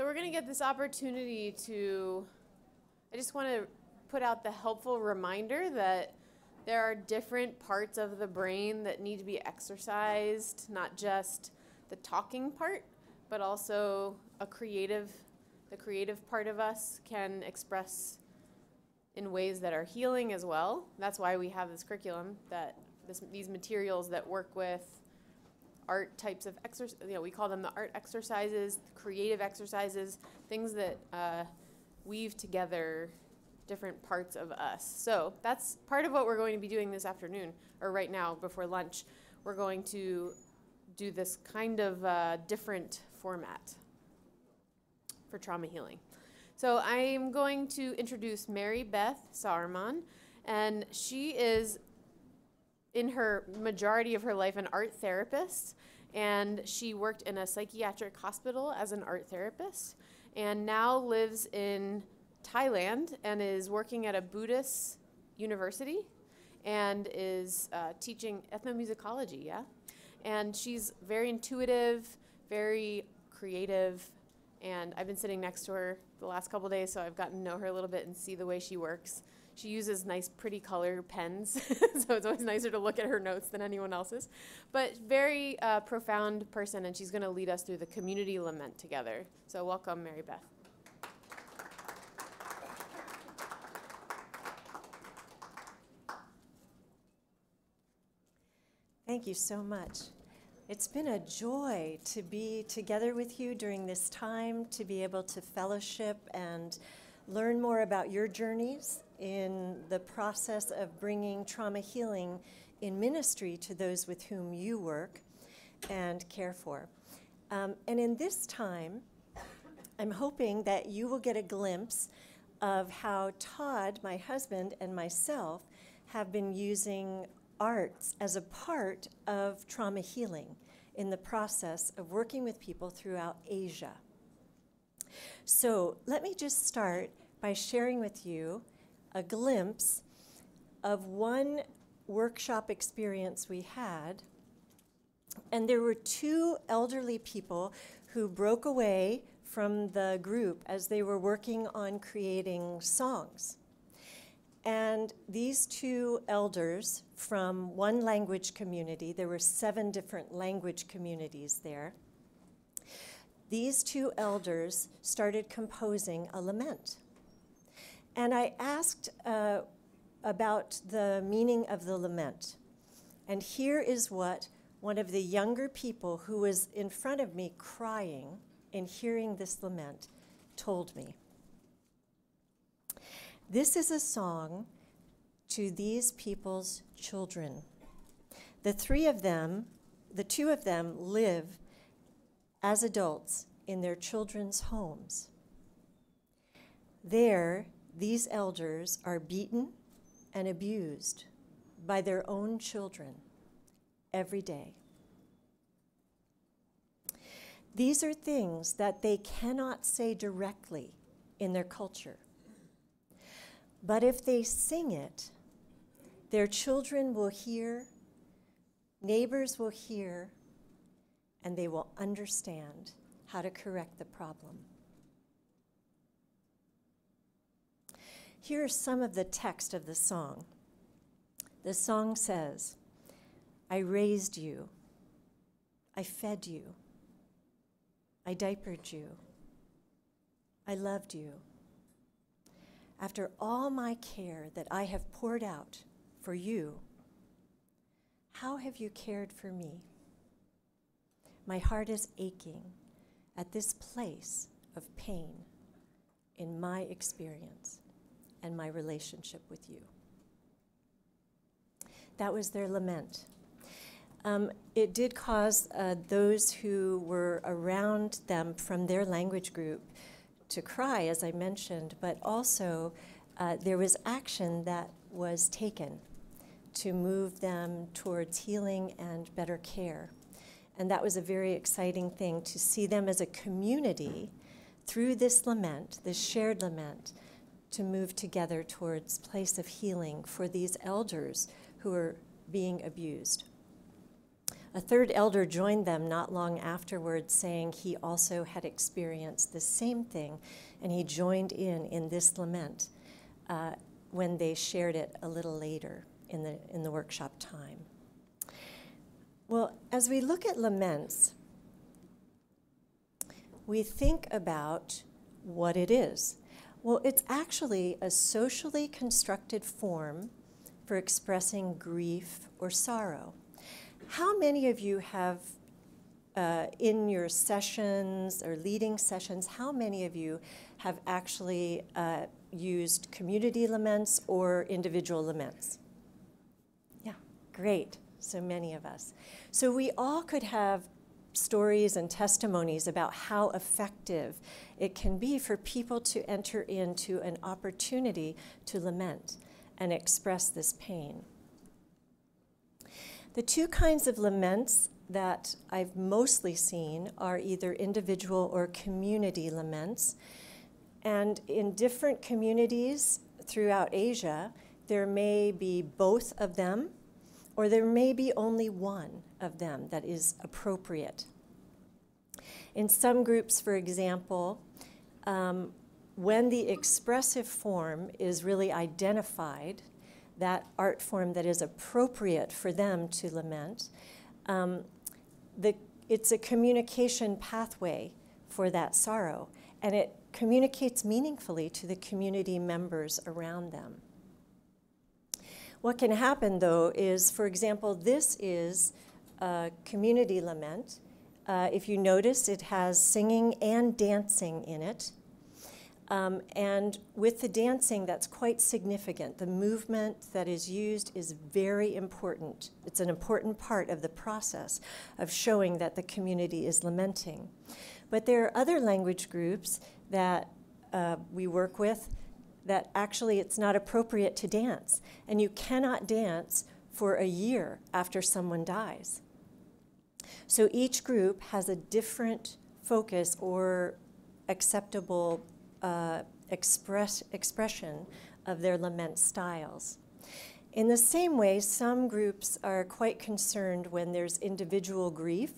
So we're going to get this opportunity to, I just want to put out the helpful reminder that there are different parts of the brain that need to be exercised, not just the talking part, but also the creative part of us can express in ways that are healing as well. That's why we have this curriculum, these materials that work with art types of exercise. We call them the art exercises, the creative exercises, things that weave together different parts of us. So that's part of what we're going to be doing this afternoon, or right now before lunch. We're going to do this kind of different format for trauma healing. So I'm going to introduce Mary Beth Saurman, and she is, in her majority of her life, an art therapist, and she worked in a psychiatric hospital as an art therapist, and now lives in Thailand and is working at a Buddhist university and is teaching ethnomusicology, And she's very intuitive, very creative, and I've been sitting next to her the last couple days, so I've gotten to know her a little bit and see the way she works. She uses nice, pretty color pens, so it's always nicer to look at her notes than anyone else's. But very profound person, and she's going to lead us through the community lament together. So welcome, Mary Beth. Thank you so much. It's been a joy to be together with you during this time, to be able to fellowship and learn more about your journeys in the process of bringing trauma healing in ministry to those with whom you work and care for. And in this time, I'm hoping that you will get a glimpse of how Todd, my husband, and myself have been using arts as a part of trauma healing in the process of working with people throughout Asia. So let me just start by sharing with you a glimpse of one workshop experience we had. And there were two elderly people who broke away from the group as they were working on creating songs. And these two elders from one language community, there were 7 different language communities there, these two elders started composing a lament. And I asked about the meaning of the lament. And here is what one of the younger people who was in front of me crying in hearing this lament told me. This is a song to these people's children. The two of them live as adults in their children's homes. There, these elders are beaten and abused by their own children every day. These are things that they cannot say directly in their culture. But if they sing it, their children will hear, neighbors will hear, and they will understand how to correct the problem. Here are some of the text of the song. The song says, I raised you, I fed you, I diapered you, I loved you. After all my care that I have poured out for you, how have you cared for me? My heart is aching at this place of pain in my experience and my relationship with you. That was their lament. It did cause those who were around them from their language group to cry, as I mentioned, but also there was action that was taken to move them towards healing and better care. And that was a very exciting thing to see them as a community through this lament, this shared lament, to move together towards place of healing for these elders who are being abused. A third elder joined them not long afterwards, saying he also had experienced the same thing, and he joined in this lament when they shared it a little later in the workshop time. Well, as we look at laments, we think about what it is. Well, it's actually a socially constructed form for expressing grief or sorrow. How many of you have, in your sessions or leading sessions, how many of you have actually used community laments or individual laments? Yeah, great. So many of us. So we all could have stories and testimonies about how effective it can be for people to enter into an opportunity to lament and express this pain. The two kinds of laments that I've mostly seen are either individual or community laments. And in different communities throughout Asia, there may be both of them, or there may be only one of them that is appropriate. In some groups, for example, when the expressive form is really identified, that art form that is appropriate for them to lament, it's a communication pathway for that sorrow, and it communicates meaningfully to the community members around them. What can happen, though, is, for example, this is a community lament. If you notice, it has singing and dancing in it. And with the dancing, that's quite significant. The movement that is used is very important. It's an important part of the process of showing that the community is lamenting. But there are other language groups that we work with that actually it's not appropriate to dance. And you cannot dance for a year after someone dies. So each group has a different focus or acceptable expression of their lament styles. In the same way, some groups are quite concerned when there's individual grief.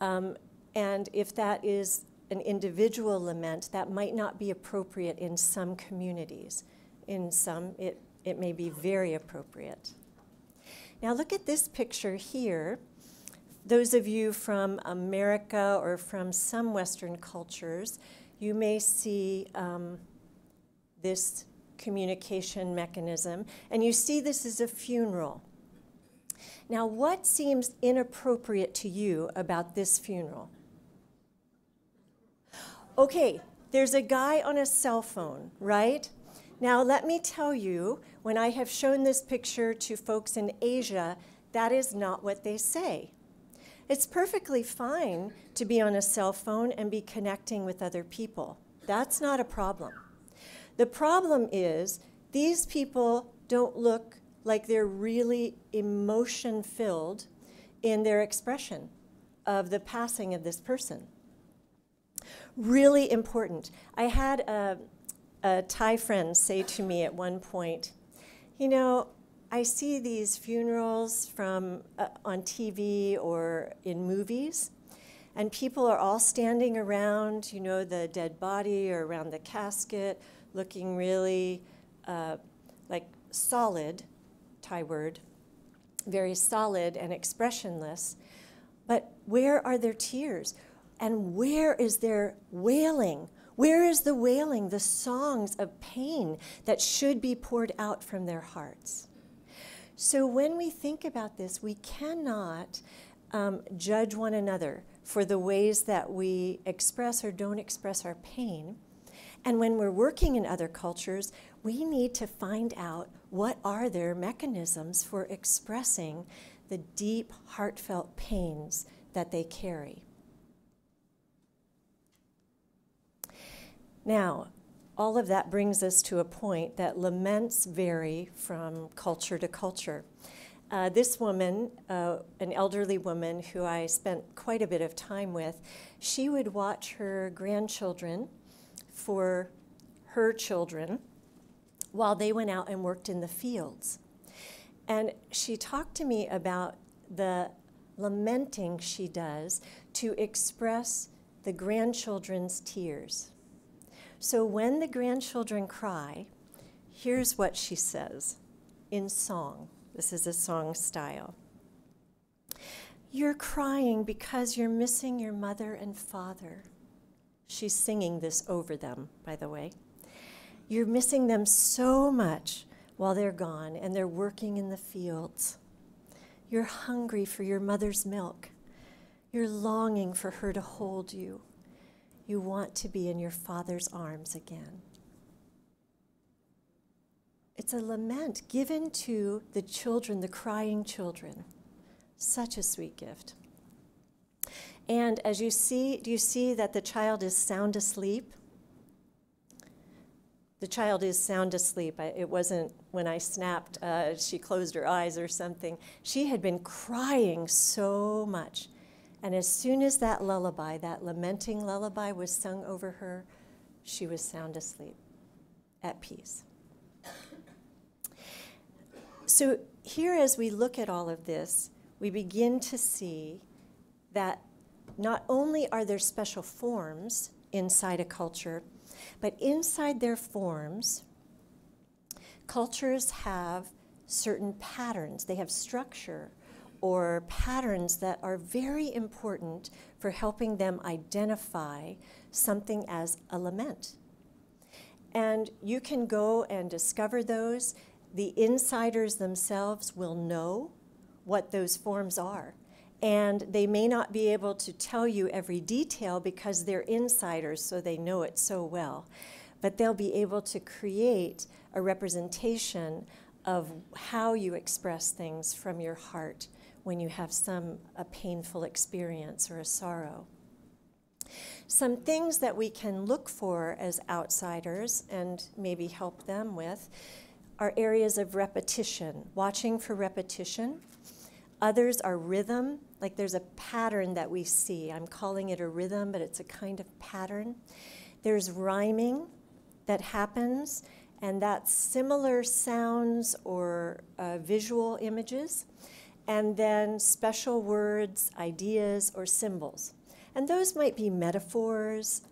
And if that is an individual lament, that might not be appropriate in some communities. In some, it may be very appropriate. Now look at this picture here. Those of you from America or from some Western cultures, you may see this communication mechanism, and you see this as a funeral. Now, what seems inappropriate to you about this funeral? Okay, there's a guy on a cell phone, right? Now, let me tell you, when I have shown this picture to folks in Asia, that is not what they say. It's perfectly fine to be on a cell phone and be connecting with other people. That's not a problem. The problem is these people don't look like they're really emotion-filled in their expression of the passing of this person. Really important. I had a Thai friend say to me at one point, you know, I see these funerals from on TV or in movies, and people are all standing around, you know, the dead body or around the casket, looking really like solid, Thai word, very solid and expressionless. But where are their tears? And where is their wailing? Where is the wailing, the songs of pain that should be poured out from their hearts? So when we think about this, we cannot judge one another for the ways that we express or don't express our pain. And when we're working in other cultures, we need to find out what are their mechanisms for expressing the deep, heartfelt pains that they carry. Now, all of that brings us to a point that laments vary from culture to culture. This woman, an elderly woman who I spent quite a bit of time with, she would watch her grandchildren for her children while they went out and worked in the fields. And she talked to me about the lamenting she does to express the grandchildren's tears. So when the grandchildren cry, here's what she says in song. This is a song style. You're crying because you're missing your mother and father. She's singing this over them, by the way. You're missing them so much while they're gone and they're working in the fields. You're hungry for your mother's milk. You're longing for her to hold you. You want to be in your father's arms again. It's a lament given to the children, the crying children. Such a sweet gift. And as you see, do you see that the child is sound asleep? The child is sound asleep. It wasn't when I snapped, she closed her eyes or something. She had been crying so much. And as soon as that lullaby, that lamenting lullaby was sung over her, she was sound asleep, at peace. So here, as we look at all of this, we begin to see that not only are there special forms inside a culture, but inside their forms, cultures have certain patterns. They have structure or patterns that are very important for helping them identify something as a lament. And you can go and discover those. The insiders themselves will know what those forms are. And they may not be able to tell you every detail because they're insiders, so they know it so well. But they'll be able to create a representation of how you express things from your heart when you have a painful experience or a sorrow. Some things that we can look for as outsiders and maybe help them with are areas of repetition, watching for repetition. Others are rhythm, like there's a pattern that we see. I'm calling it a rhythm, but it's a kind of pattern. There's rhyming that happens, and that's similar sounds or visual images, and then special words, ideas, or symbols. And those might be metaphors,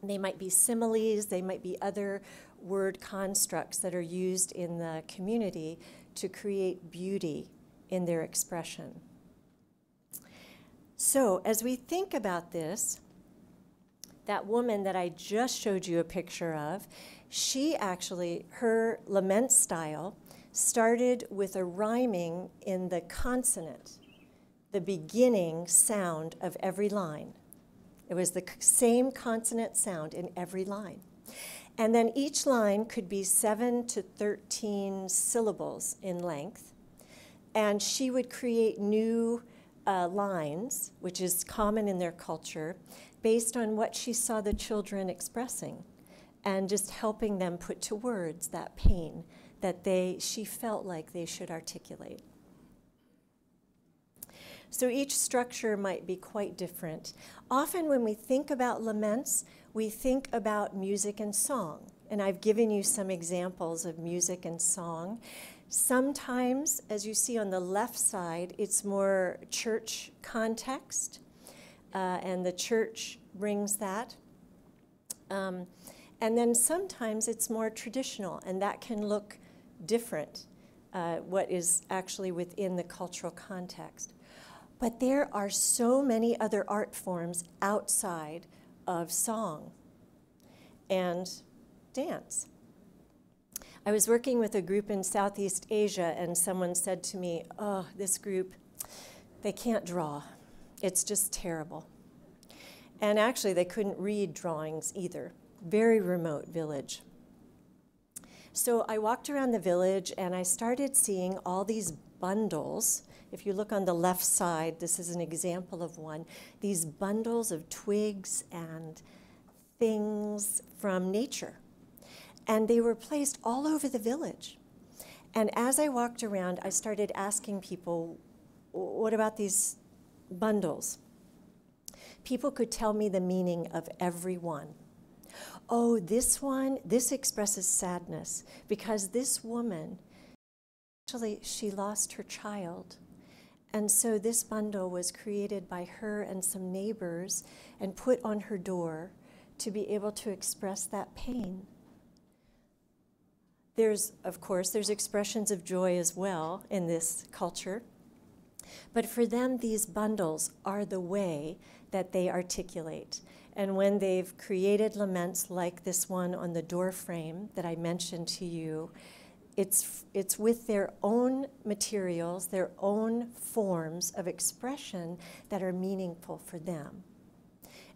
they might be similes, they might be other word constructs that are used in the community to create beauty in their expression. So as we think about this, that woman that I just showed you a picture of, she actually, her lament style started with a rhyming in the consonant, the beginning sound of every line. It was the same consonant sound in every line. And then each line could be 7 to 13 syllables in length. And she would create new lines, which is common in their culture, based on what she saw the children expressing and just helping them put to words that pain that she felt like they should articulate. So each structure might be quite different. Often when we think about laments, we think about music and song. And I've given you some examples of music and song. Sometimes, as you see on the left side, it's more church context, and the church brings that. And then sometimes it's more traditional, and that can look different, what is actually within the cultural context. But there are so many other art forms outside of song and dance. I was working with a group in Southeast Asia, and someone said to me, "Oh, this group, they can't draw. It's just terrible." And actually, they couldn't read drawings either. Very remote village. So I walked around the village, and I started seeing all these bundles. If you look on the left side, this is an example of one. These bundles of twigs and things from nature. And they were placed all over the village. And as I walked around, I started asking people, what about these bundles? People could tell me the meaning of every one. Oh, this one, this expresses sadness because this woman, actually, she lost her child. And so this bundle was created by her and some neighbors and put on her door to be able to express that pain. Of course, there's expressions of joy as well in this culture. But for them, these bundles are the way that they articulate. And when they've created laments like this one on the door frame that I mentioned to you, it's with their own materials, their own forms of expression that are meaningful for them.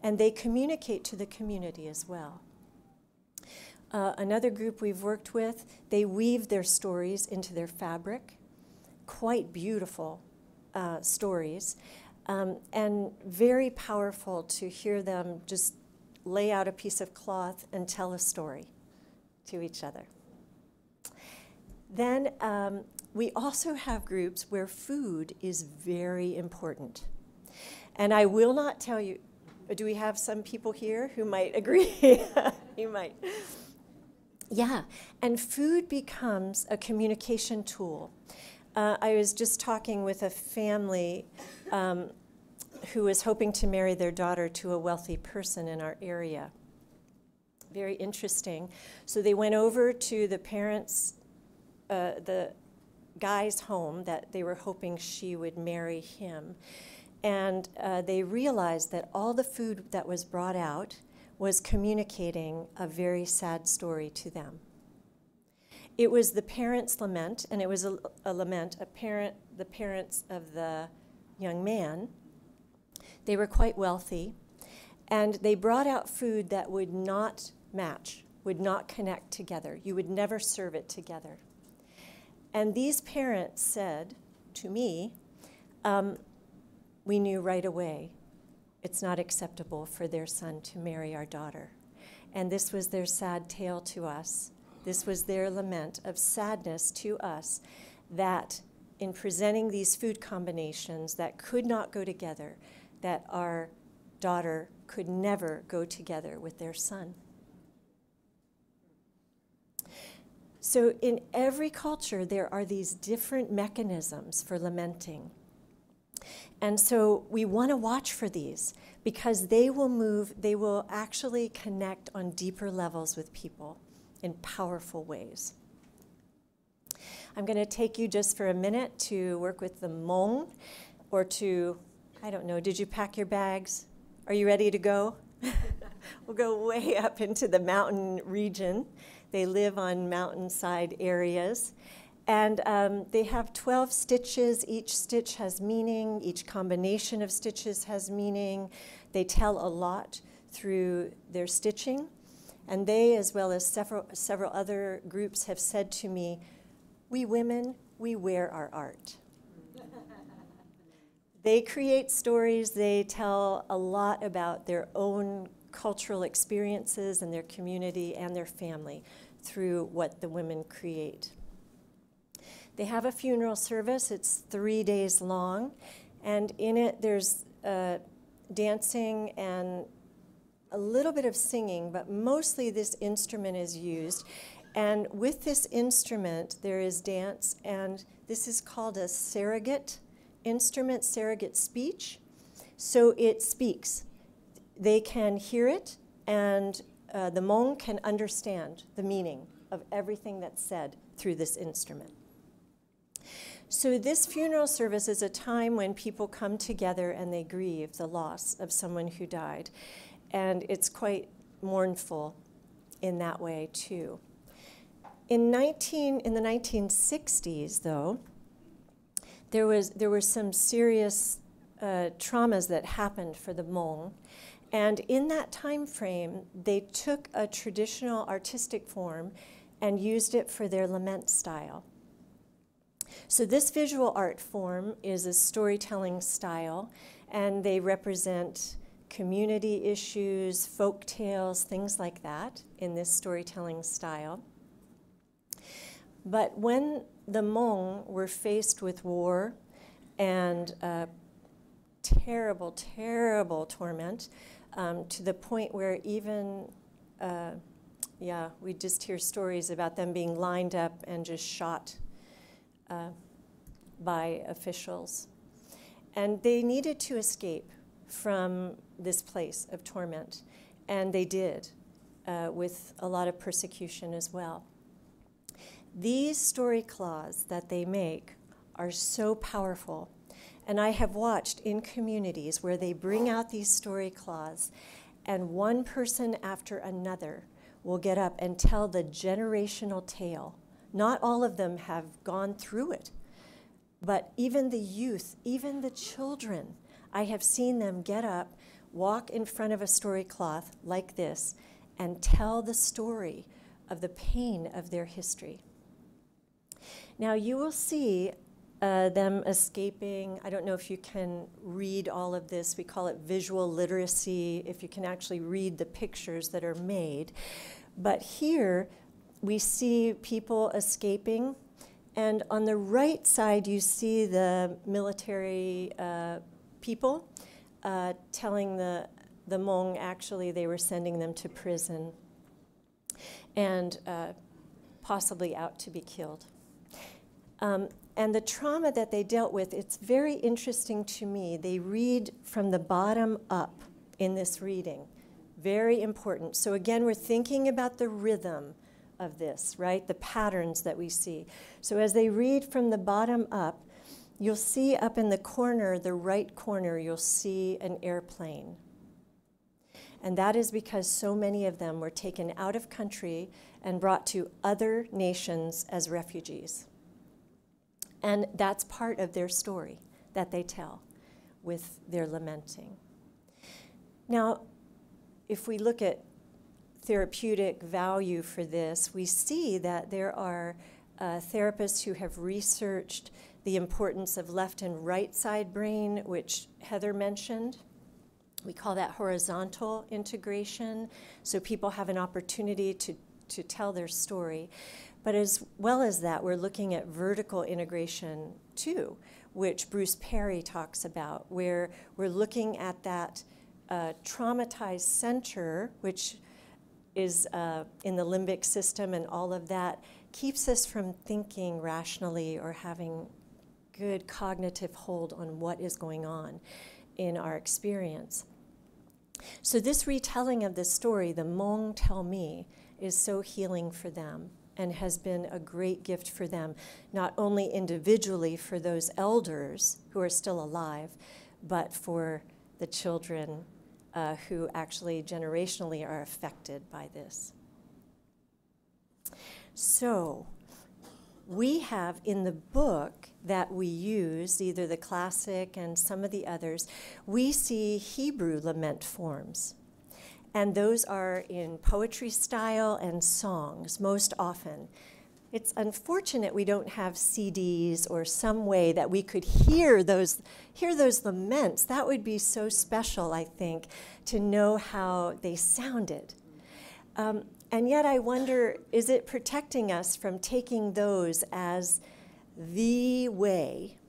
And they communicate to the community as well. Another group we've worked with, they weave their stories into their fabric, quite beautiful stories, and very powerful to hear them just lay out a piece of cloth and tell a story to each other. Then we also have groups where food is very important. And I will not tell you, do we have some people here who might agree? You might. Yeah, and food becomes a communication tool. I was just talking with a family who was hoping to marry their daughter to a wealthy person in our area. Very interesting. So they went over to the parents' the guy's home that they were hoping she would marry him. And they realized that all the food that was brought out was communicating a very sad story to them. It was the parents' lament, and it was a lament, the parents of the young man. They were quite wealthy, and they brought out food that would not match, would not connect together. You would never serve it together. And these parents said to me, we knew right away it's not acceptable for their son to marry our daughter. And this was their sad tale to us. This was their lament of sadness to us, that in presenting these food combinations that could not go together, that our daughter could never go together with their son. So in every culture, there are these different mechanisms for lamenting. And so we want to watch for these because they will actually connect on deeper levels with people in powerful ways. I'm going to take you just for a minute to work with the Hmong, or to, I don't know, did you pack your bags? Are you ready to go? We'll go way up into the mountain region. They live on mountainside areas. And they have 12 stitches. Each stitch has meaning. Each combination of stitches has meaning. They tell a lot through their stitching. And they, as well as several other groups, have said to me, we women, we wear our art. They create stories. They tell a lot about their own cultural experiences and their community and their family through what the women create. They have a funeral service. It's 3 days long, and in it there's dancing and a little bit of singing, but mostly this instrument is used. And with this instrument there is dance, and this is called a surrogate instrument, surrogate speech. So it speaks. They can hear it, and the Hmong can understand the meaning of everything that's said through this instrument. So this funeral service is a time when people come together and they grieve the loss of someone who died. And it's quite mournful in that way, too. In the 1960s, though, there were some serious traumas that happened for the Hmong. And in that time frame, they took a traditional artistic form and used it for their lament style. So this visual art form is a storytelling style, and they represent community issues, folk tales, things like that in this storytelling style. But when the Hmong were faced with war and terrible, terrible torment, to the point where even, we just hear stories about them being lined up and just shot by officials. And they needed to escape from this place of torment. And they did, with a lot of persecution as well. These story cloths that they make are so powerful. And I have watched in communities where they bring out these story cloths, and one person after another will get up and tell the generational tale. Not all of them have gone through it, but even the youth, even the children, I have seen them get up, walk in front of a story cloth like this, and tell the story of the pain of their history. Now you will see them escaping. I don't know if you can read all of this. We call it visual literacy, if you can actually read the pictures that are made. But here we see people escaping, and on the right side you see the military people telling the Hmong actually they were sending them to prison and possibly out to be killed. And the trauma that they dealt with, it's very interesting to me. They read from the bottom up in this reading. Very important. So again, we're thinking about the rhythm of this, right? The patterns that we see. So as they read from the bottom up, you'll see up in the corner, the right corner, you'll see an airplane. And that is because so many of them were taken out of country and brought to other nations as refugees. And that's part of their story that they tell with their lamenting. Now, if we look at therapeutic value for this, we see that there are therapists who have researched the importance of left and right side brain, which Heather mentioned. We call that horizontal integration, so people have an opportunity to tell their story. But as well as that, we're looking at vertical integration too, which Bruce Perry talks about, where we're looking at that traumatized center, which is in the limbic system, and all of that keeps us from thinking rationally or having good cognitive hold on what is going on in our experience. So this retelling of this story, the Hmong tell me, is so healing for them and has been a great gift for them, not only individually for those elders who are still alive, but for the children who actually generationally are affected by this. So we have in the book that we use, either the classic and some of the others, we see Hebrew lament forms. And those are in poetry style and songs most often. It's unfortunate we don't have CDs or some way that we could hear those laments. That would be so special, I think, to know how they sounded. And yet I wonder, is it protecting us from taking those as the way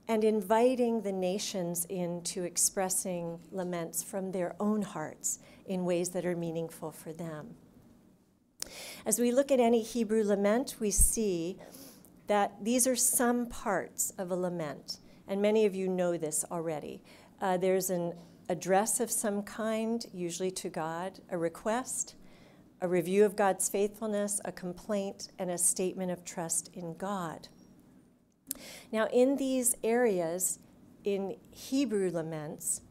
and inviting the nations into expressing laments from their own hearts in ways that are meaningful for them? As we look at any Hebrew lament, we see that these are some parts of a lament, and many of you know this already. There's an address of some kind, usually to God, a request, a review of God's faithfulness, a complaint, and a statement of trust in God. Now, in these areas, in Hebrew laments,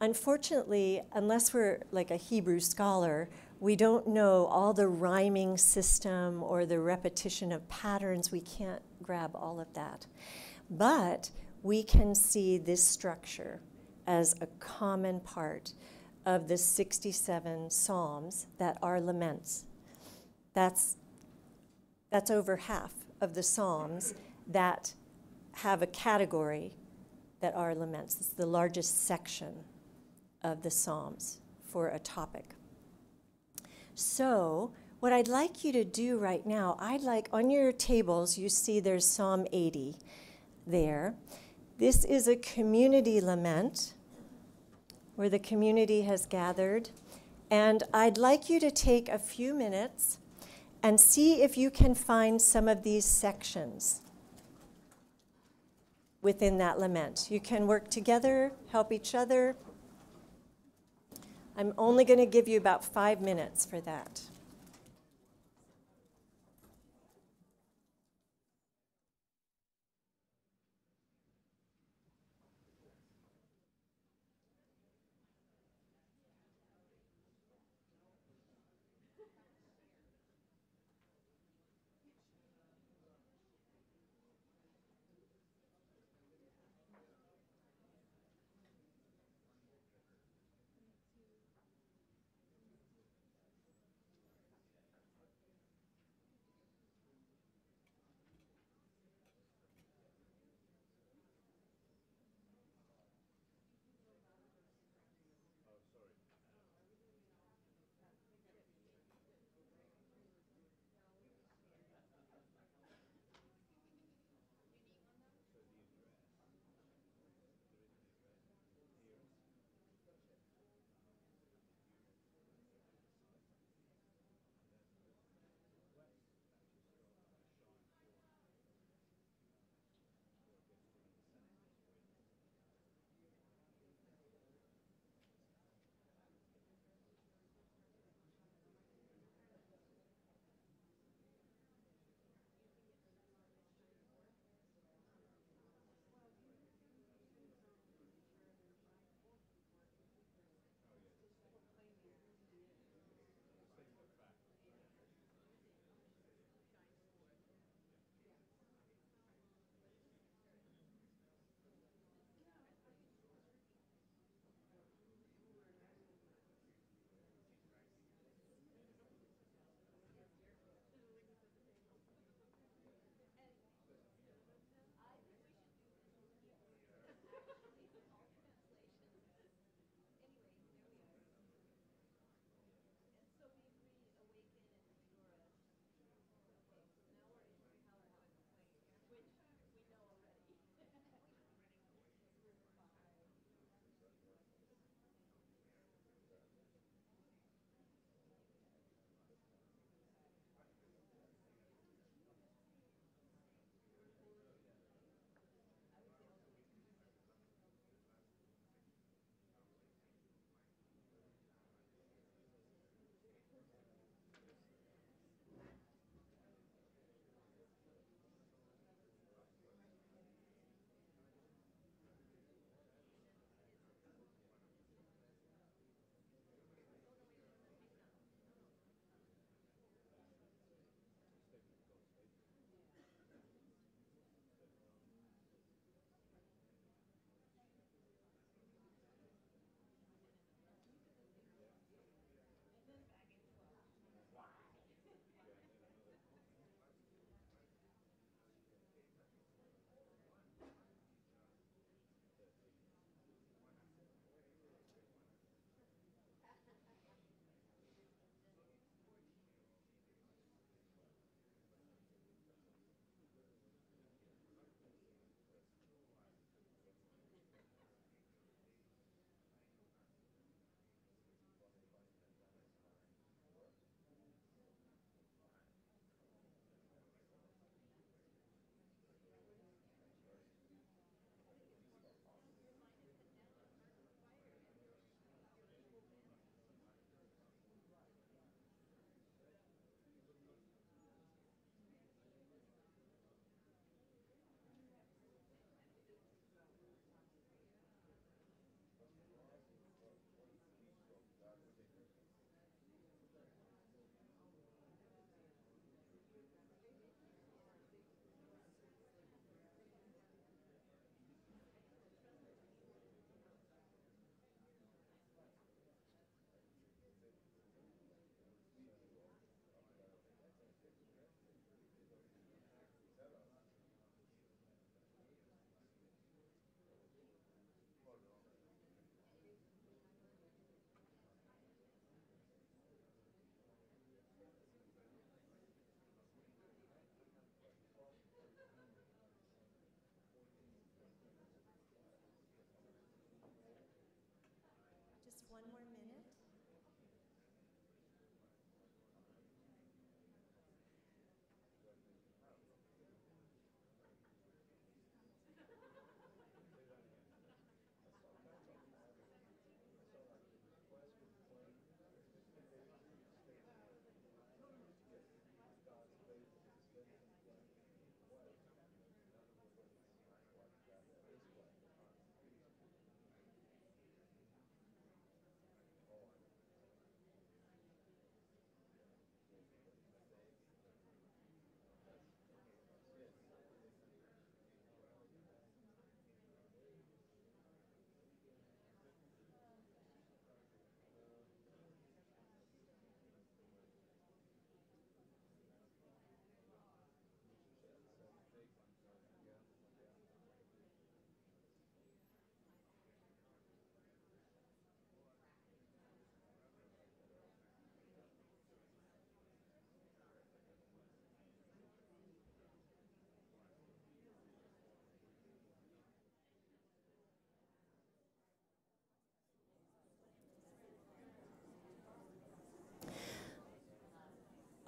unfortunately, unless we're like a Hebrew scholar, we don't know all the rhyming system or the repetition of patterns. We can't grab all of that. But we can see this structure as a common part of the 67 psalms that are laments. That's over half of the psalms that have a category that are laments. It's the largest section of the psalms for a topic. So what I'd like you to do right now, on your tables, you see there's Psalm 80 there. This is a community lament where the community has gathered. And I'd like you to take a few minutes and see if you can find some of these sections. within that lament. You can work together, help each other. I'm only going to give you about 5 minutes for that.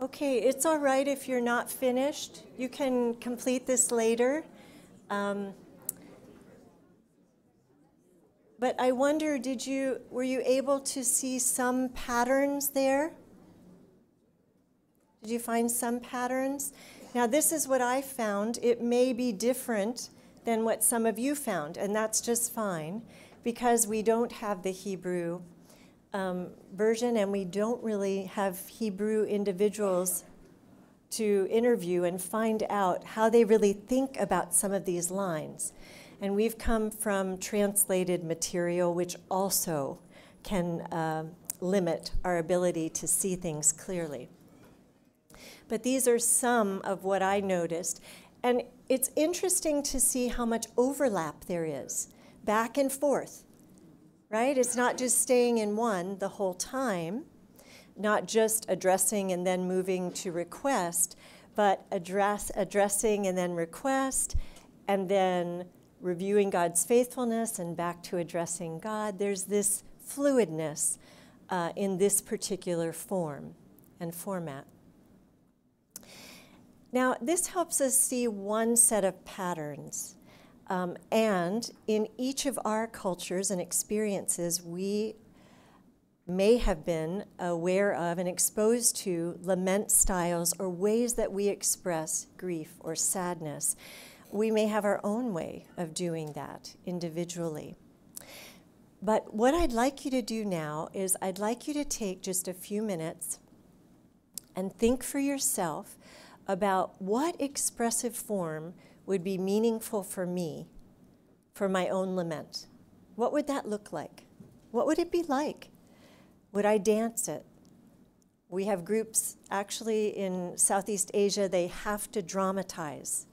Okay, it's all right if you're not finished. You can complete this later. But I wonder, were you able to see some patterns there? Did you find some patterns? Now, this is what I found. It may be different than what some of you found, and that's just fine, because we don't have the Hebrew version, and we don't really have Hebrew individuals to interview and find out how they really think about some of these lines. And we've come from translated material, which also can limit our ability to see things clearly. But these are some of what I noticed. And it's interesting to see how much overlap there is, back and forth, right? It's not just staying in one the whole time, not just addressing and then moving to request, but addressing and then request, and then reviewing God's faithfulness and back to addressing God. There's this fluidness in this particular form and format. Now, this helps us see one set of patterns. And in each of our cultures and experiences, we may have been aware of and exposed to lament styles or ways that we express grief or sadness. We may have our own way of doing that individually. But what I'd like you to do now is I'd like you to take just a few minutes and think for yourself about what expressive form would be meaningful for me for my own lament. What would that look like? What would it be like? Would I dance it? We have groups, actually in Southeast Asia, they have to dramatize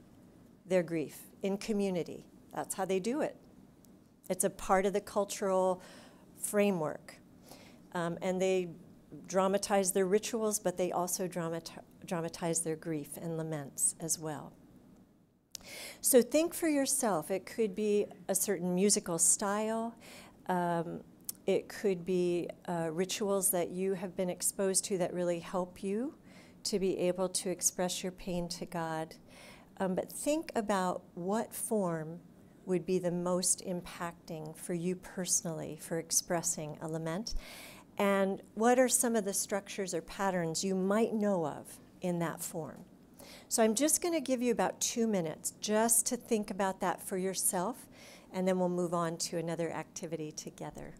their grief in community. That's how they do it. It's a part of the cultural framework. And they dramatize their rituals, but they also dramatize their grief and laments as well. So think for yourself. It could be a certain musical style. It could be rituals that you have been exposed to that really help you to be able to express your pain to God. But think about what form would be the most impacting for you personally for expressing a lament, and what are some of the structures or patterns you might know of in that form. So I'm just going to give you about 2 minutes just to think about that for yourself, and then we'll move on to another activity together.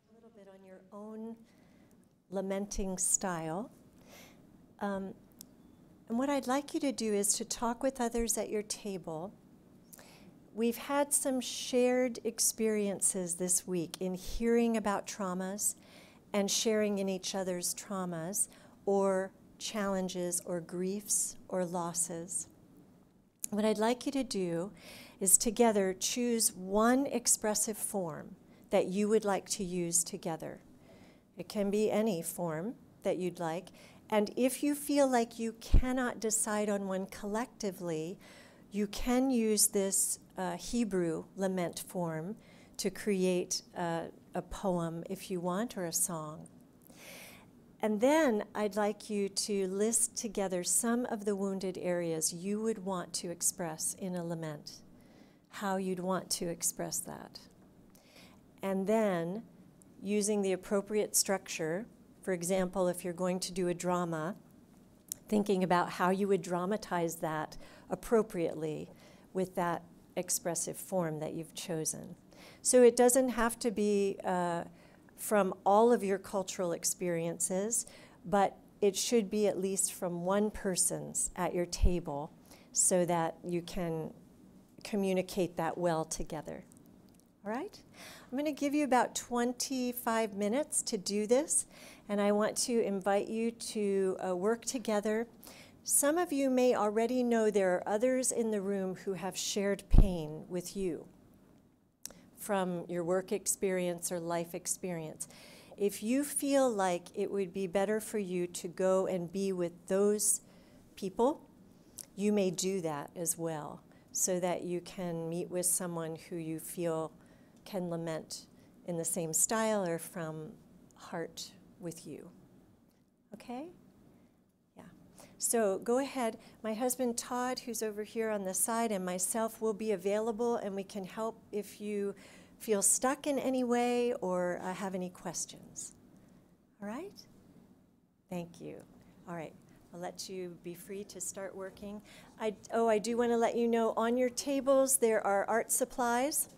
A little bit on your own lamenting style. And what I'd like you to do is to talk with others at your table. We've had some shared experiences this week in hearing about traumas and sharing in each other's traumas or challenges or griefs or losses. What I'd like you to do is together choose one expressive form that you would like to use together. It can be any form that you'd like. And if you feel like you cannot decide on one collectively, you can use this Hebrew lament form to create a poem if you want, or a song. And then I'd like you to list together some of the wounded areas you would want to express in a lament, how you'd want to express that. And then, using the appropriate structure, for example, if you're going to do a drama, thinking about how you would dramatize that appropriately with that expressive form that you've chosen. So it doesn't have to be from all of your cultural experiences, but it should be at least from one person's at your table so that you can communicate that well together. All right? I'm going to give you about 25 minutes to do this, and I want to invite you to work together. Some of you may already know there are others in the room who have shared pain with you from your work experience or life experience. If you feel like it would be better for you to go and be with those people, you may do that as well, so that you can meet with someone who you feel can lament in the same style or from heart with you. Okay? Yeah. So go ahead. My husband Todd, who's over here on the side, and myself will be available, and we can help if you feel stuck in any way or have any questions. All right? Thank you. All right. I'll let you be free to start working. I do want to let you know, on your tables there are art supplies.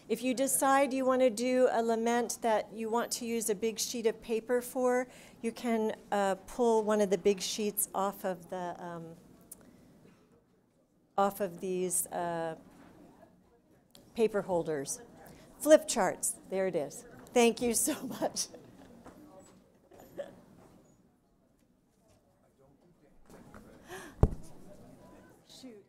If you decide you want to do a lament that you want to use a big sheet of paper for, you can pull one of the big sheets off of these paper holders. Flip charts. There it is. Thank you so much. Shoot.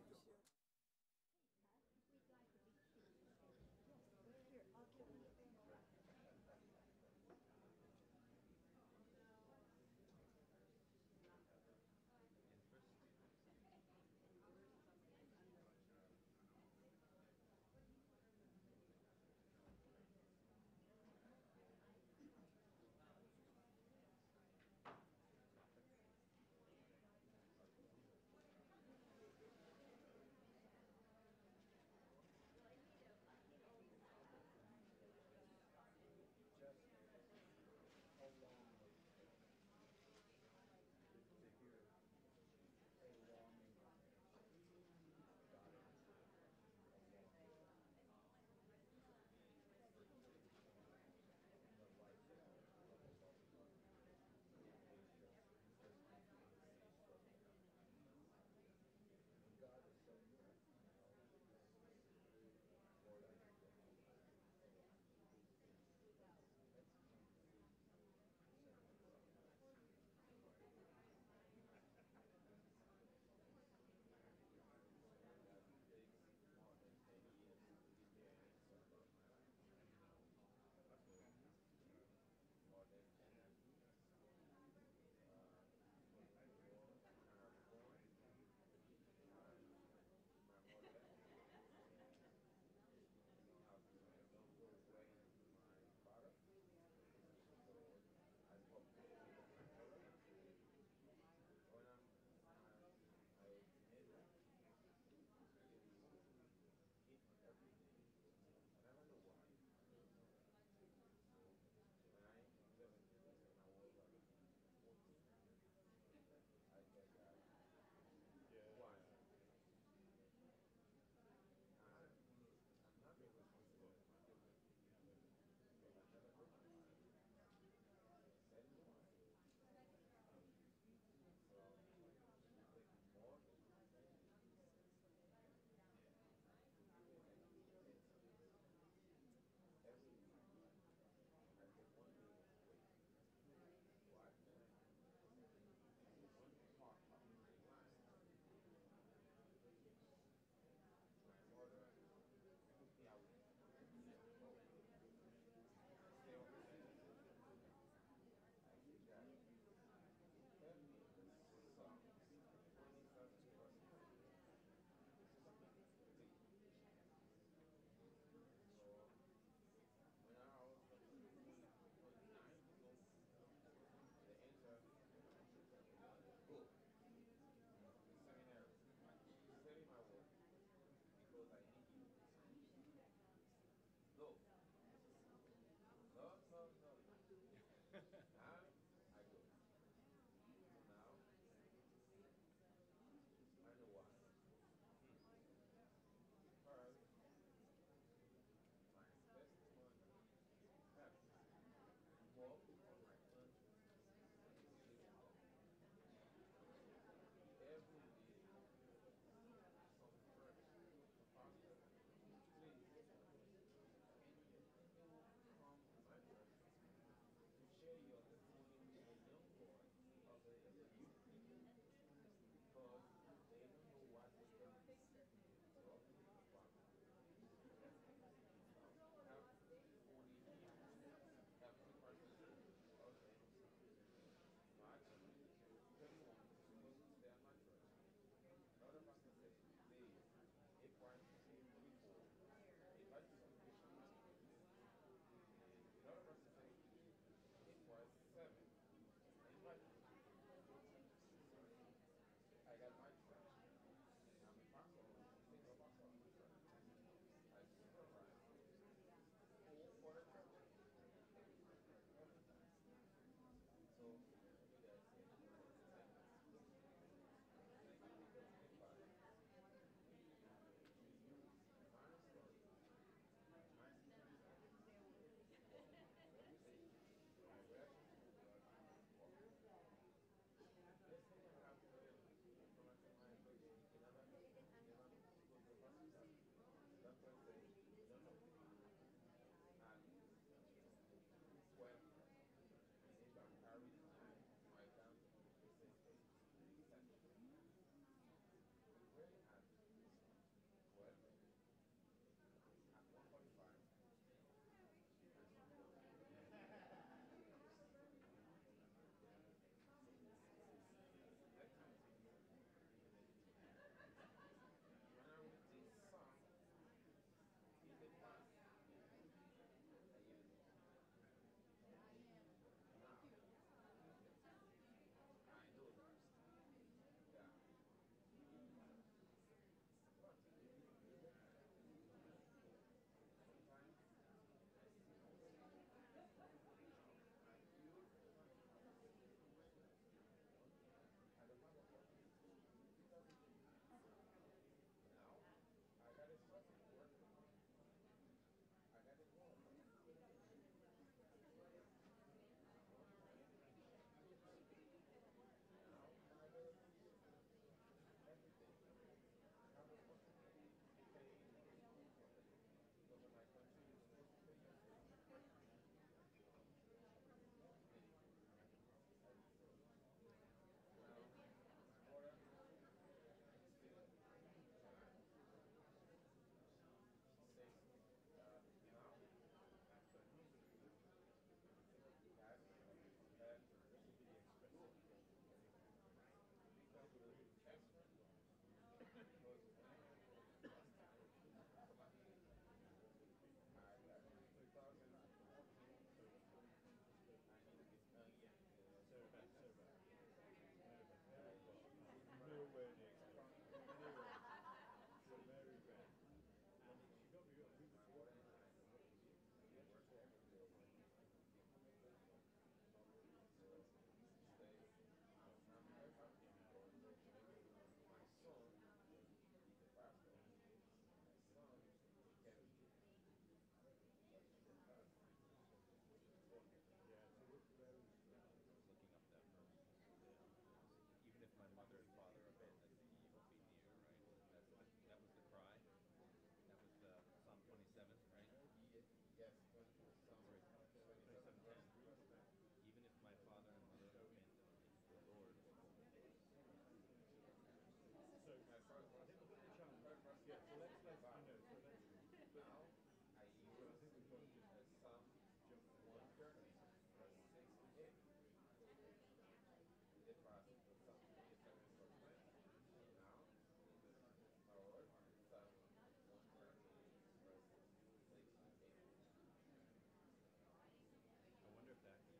I wonder if that two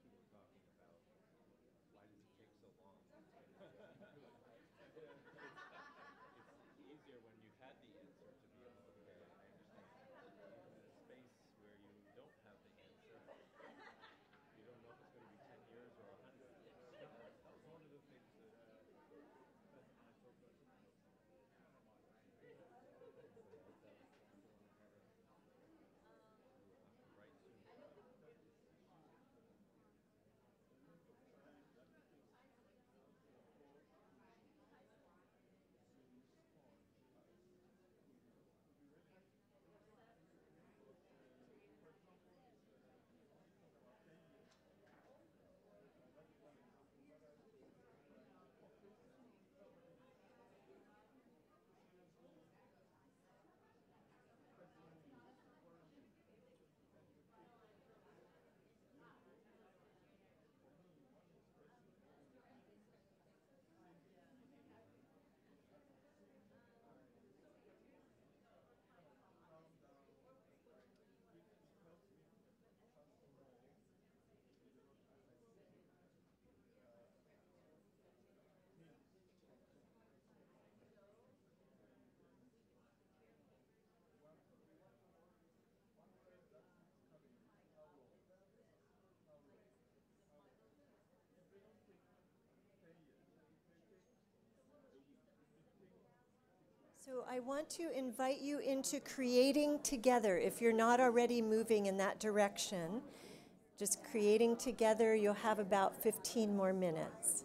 people talking about why does it take so long? It's easier when you've had the answer to be able to, okay, I understand. In a space where you don't have the answer, you don't know if it's going to be 10 years or 100. That was one of the things that Beth and I talked about. Right soon. So I want to invite you into creating together. If you're not already moving in that direction, just creating together, you'll have about 15 more minutes.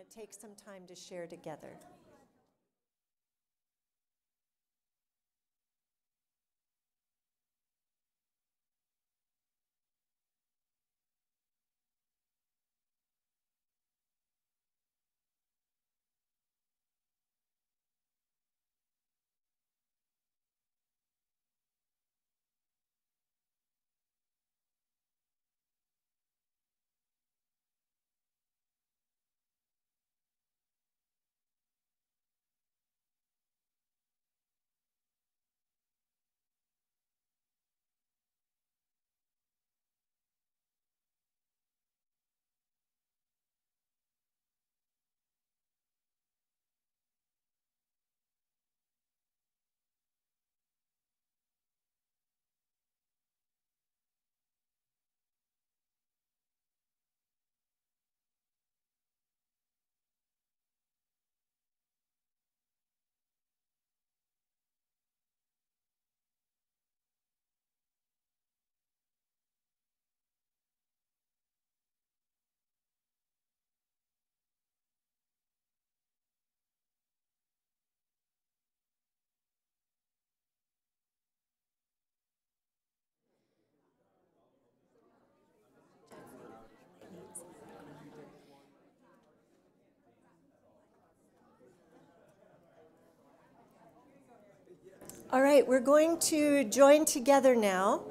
to take some time to share together. All right, we're going to join together now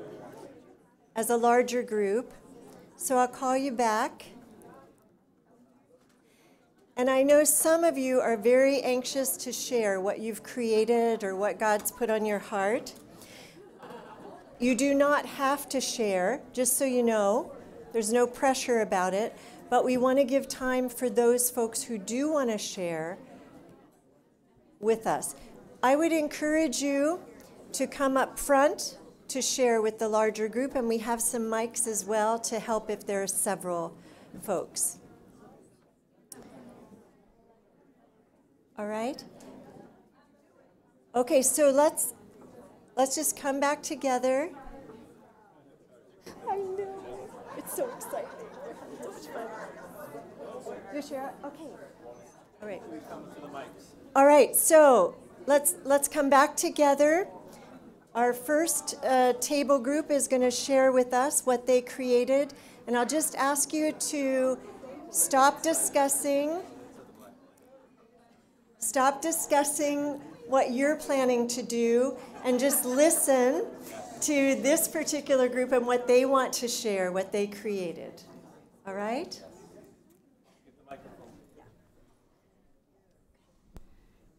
as a larger group. So I'll call you back. And I know some of you are very anxious to share what you've created or what God's put on your heart. You do not have to share, just so you know. There's no pressure about it. But we want to give time for those folks who do want to share with us. I would encourage you to come up front to share with the larger group, and we have some mics as well to help if there are several folks. All right? Okay, so let's just come back together. I know. It's so exciting. We're having so much fun. You share? Okay. All right. All right, so let's come back together. Our first table group is going to share with us what they created, and I'll just ask you to stop discussing what you're planning to do and just listen to this particular group and what they want to share, what they created. All right?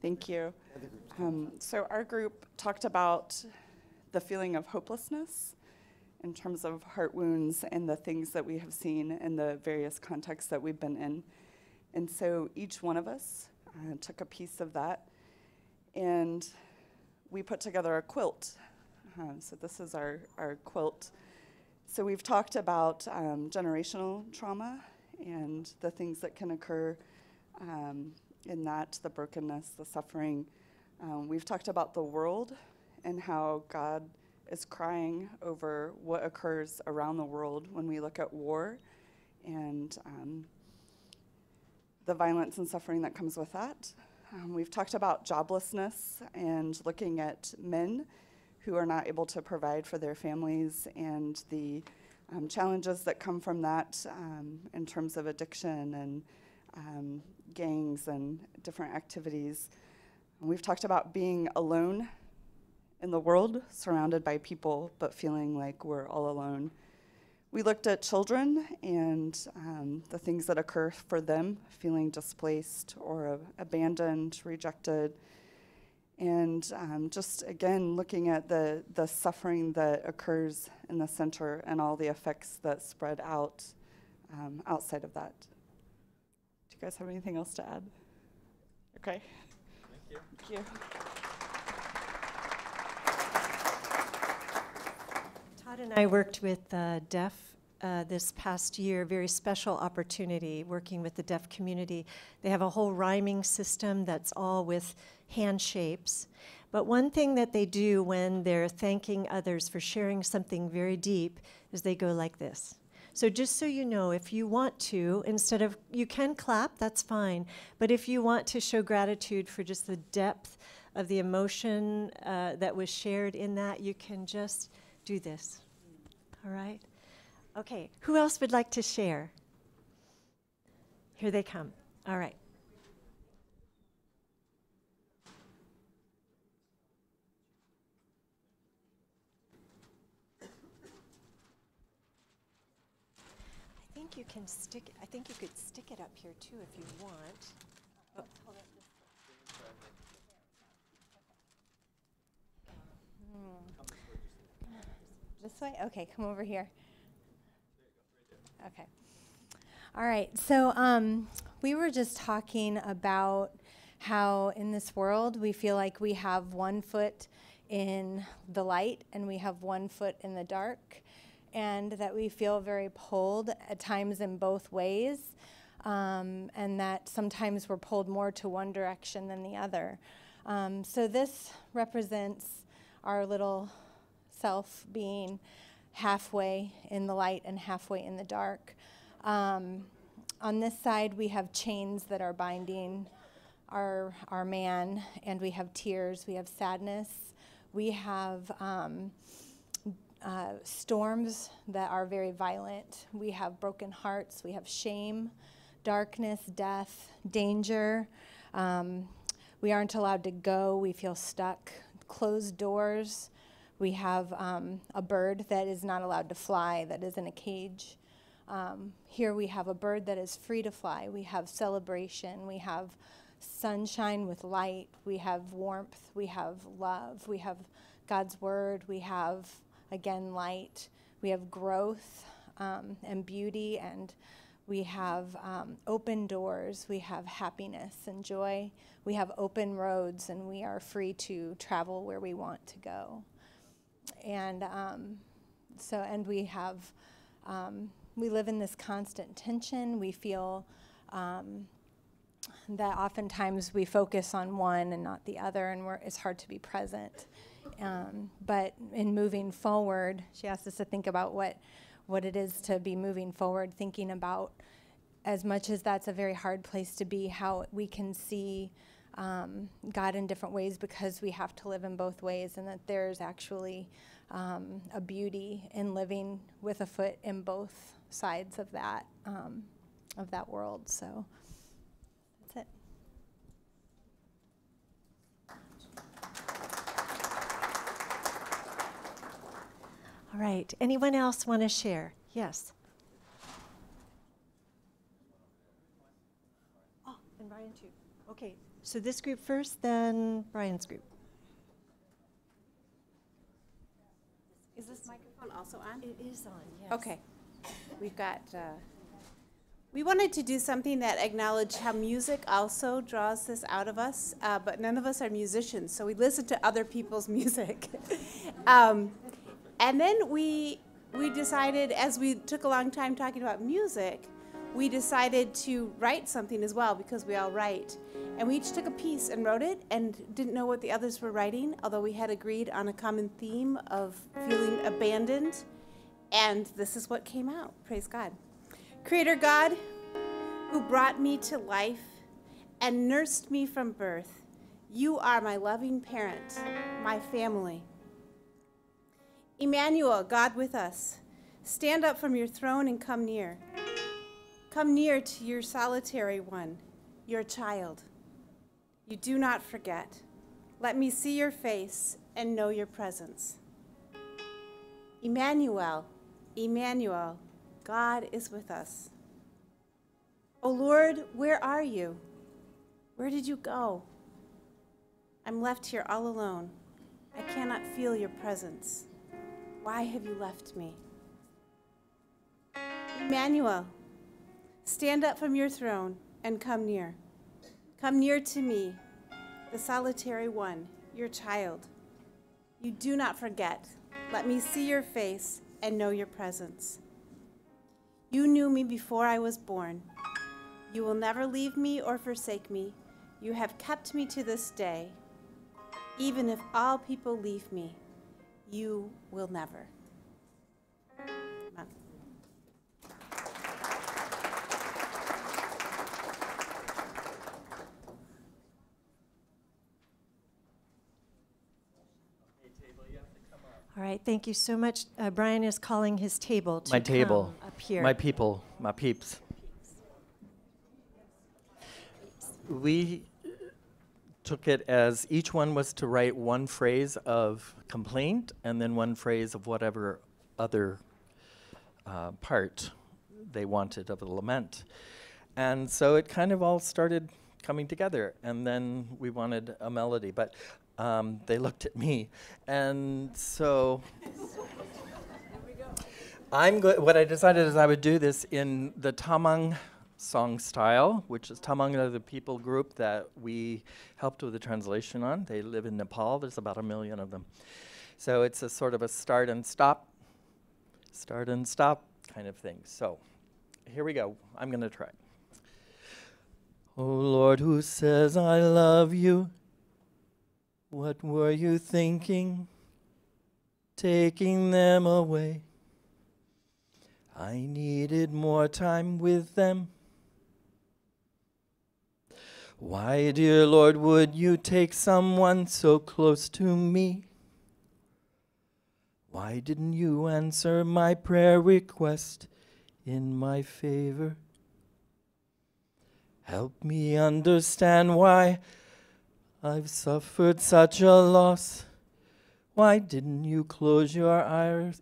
Thank you. So our group talked about the feeling of hopelessness in terms of heart wounds and the things that we have seen in the various contexts that we've been in. And so each one of us took a piece of that, and we put together a quilt. So this is our quilt. So we've talked about generational trauma and the things that can occur in that, the brokenness, the suffering. We've talked about the world and how God is crying over what occurs around the world when we look at war and the violence and suffering that comes with that. We've talked about joblessness and looking at men who are not able to provide for their families and the challenges that come from that in terms of addiction and gangs and different activities. And we've talked about being alone in the world, surrounded by people, but feeling like we're all alone. We looked at children and the things that occur for them, feeling displaced or abandoned, rejected. And just, again, looking at the suffering that occurs in the center and all the effects that spread out outside of that. Do you guys have anything else to add? Okay. Thank you. Thank you. Todd and I worked with deaf this past year, very special opportunity working with the deaf community. They have a whole rhyming system that's all with hand shapes. But one thing that they do when they're thanking others for sharing something very deep is they go like this. So just so you know, if you want to, instead of, you can clap, that's fine. But if you want to show gratitude for just the depth of the emotion that was shared in that, you can just do this. All right? Okay, who else would like to share? Here they come. All right. I think you can stick it. I think you could stick it up here too if you want. Oh, hold it. This way? Okay, come over here. Okay. All right, so we were just talking about how in this world we feel like we have one foot in the light and we have one foot in the dark, and that we feel very pulled at times in both ways, and that sometimes we're pulled more to one direction than the other. So this represents our little self being halfway in the light and halfway in the dark. On this side, we have chains that are binding our man, and we have tears, we have sadness, we have storms that are very violent, we have broken hearts, we have shame, darkness, death, danger. We aren't allowed to go, we feel stuck, closed doors. We have a bird that is not allowed to fly, that is in a cage. Here we have a bird that is free to fly. We have celebration. We have sunshine with light. We have warmth. We have love. We have God's word. We have, again, light. We have growth and beauty. And we have open doors. We have happiness and joy. We have open roads, and we are free to travel where we want to go. And we have, we live in this constant tension. We feel that oftentimes we focus on one and not the other, and it's hard to be present. But in moving forward, she asked us to think about what it is to be moving forward, thinking about, as much as that's a very hard place to be, how we can see God in different ways, because we have to live in both ways, and that there's actually a beauty in living with a foot in both sides of that world. So that's it. All right. Anyone else want to share? Yes. Oh, and Brian too. Okay. So this group first, then Brian's group. Is this microphone also on? It is on, yes. Okay. We've got, we wanted to do something that acknowledged how music also draws this out of us, but none of us are musicians, so we listen to other people's music. And then we decided, as we took a long time talking about music, we decided to write something as well, because we all write. And we each took a piece and wrote it and didn't know what the others were writing, although we had agreed on a common theme of feeling abandoned. And this is what came out. Praise God. Creator God, who brought me to life and nursed me from birth, you are my loving parent, my family. Emmanuel, God with us, stand up from your throne and come near. Come near to your solitary one, your child. You do not forget. Let me see your face and know your presence. Emmanuel, Emmanuel, God is with us. O Lord, where are you? Where did you go? I'm left here all alone. I cannot feel your presence. Why have you left me? Emmanuel, stand up from your throne and come near. Come near to me, the solitary one, your child. You do not forget. Let me see your face and know your presence. You knew me before I was born. You will never leave me or forsake me. You have kept me to this day. Even if all people leave me, you will never. Amen. All right, thank you so much. Brian is calling his table to My table. come up here. My people, my peeps. We took it as each one was to write one phrase of complaint and then one phrase of whatever other part they wanted of the lament. And so it kind of all started coming together, and then we wanted a melody, but they looked at me, and so what I decided is I would do this in the Tamang song style, which is Tamang are the people group that we helped with the translation on. They live in Nepal. There's about 1 million of them. So it's a sort of a start and stop kind of thing. So here we go. I'm going to try. Oh Lord, who says I love you? What were you thinking? Taking them away. I needed more time with them. Why, dear Lord, would you take someone so close to me? Why didn't you answer my prayer request in my favor? Help me understand why I've suffered such a loss. Why didn't you close your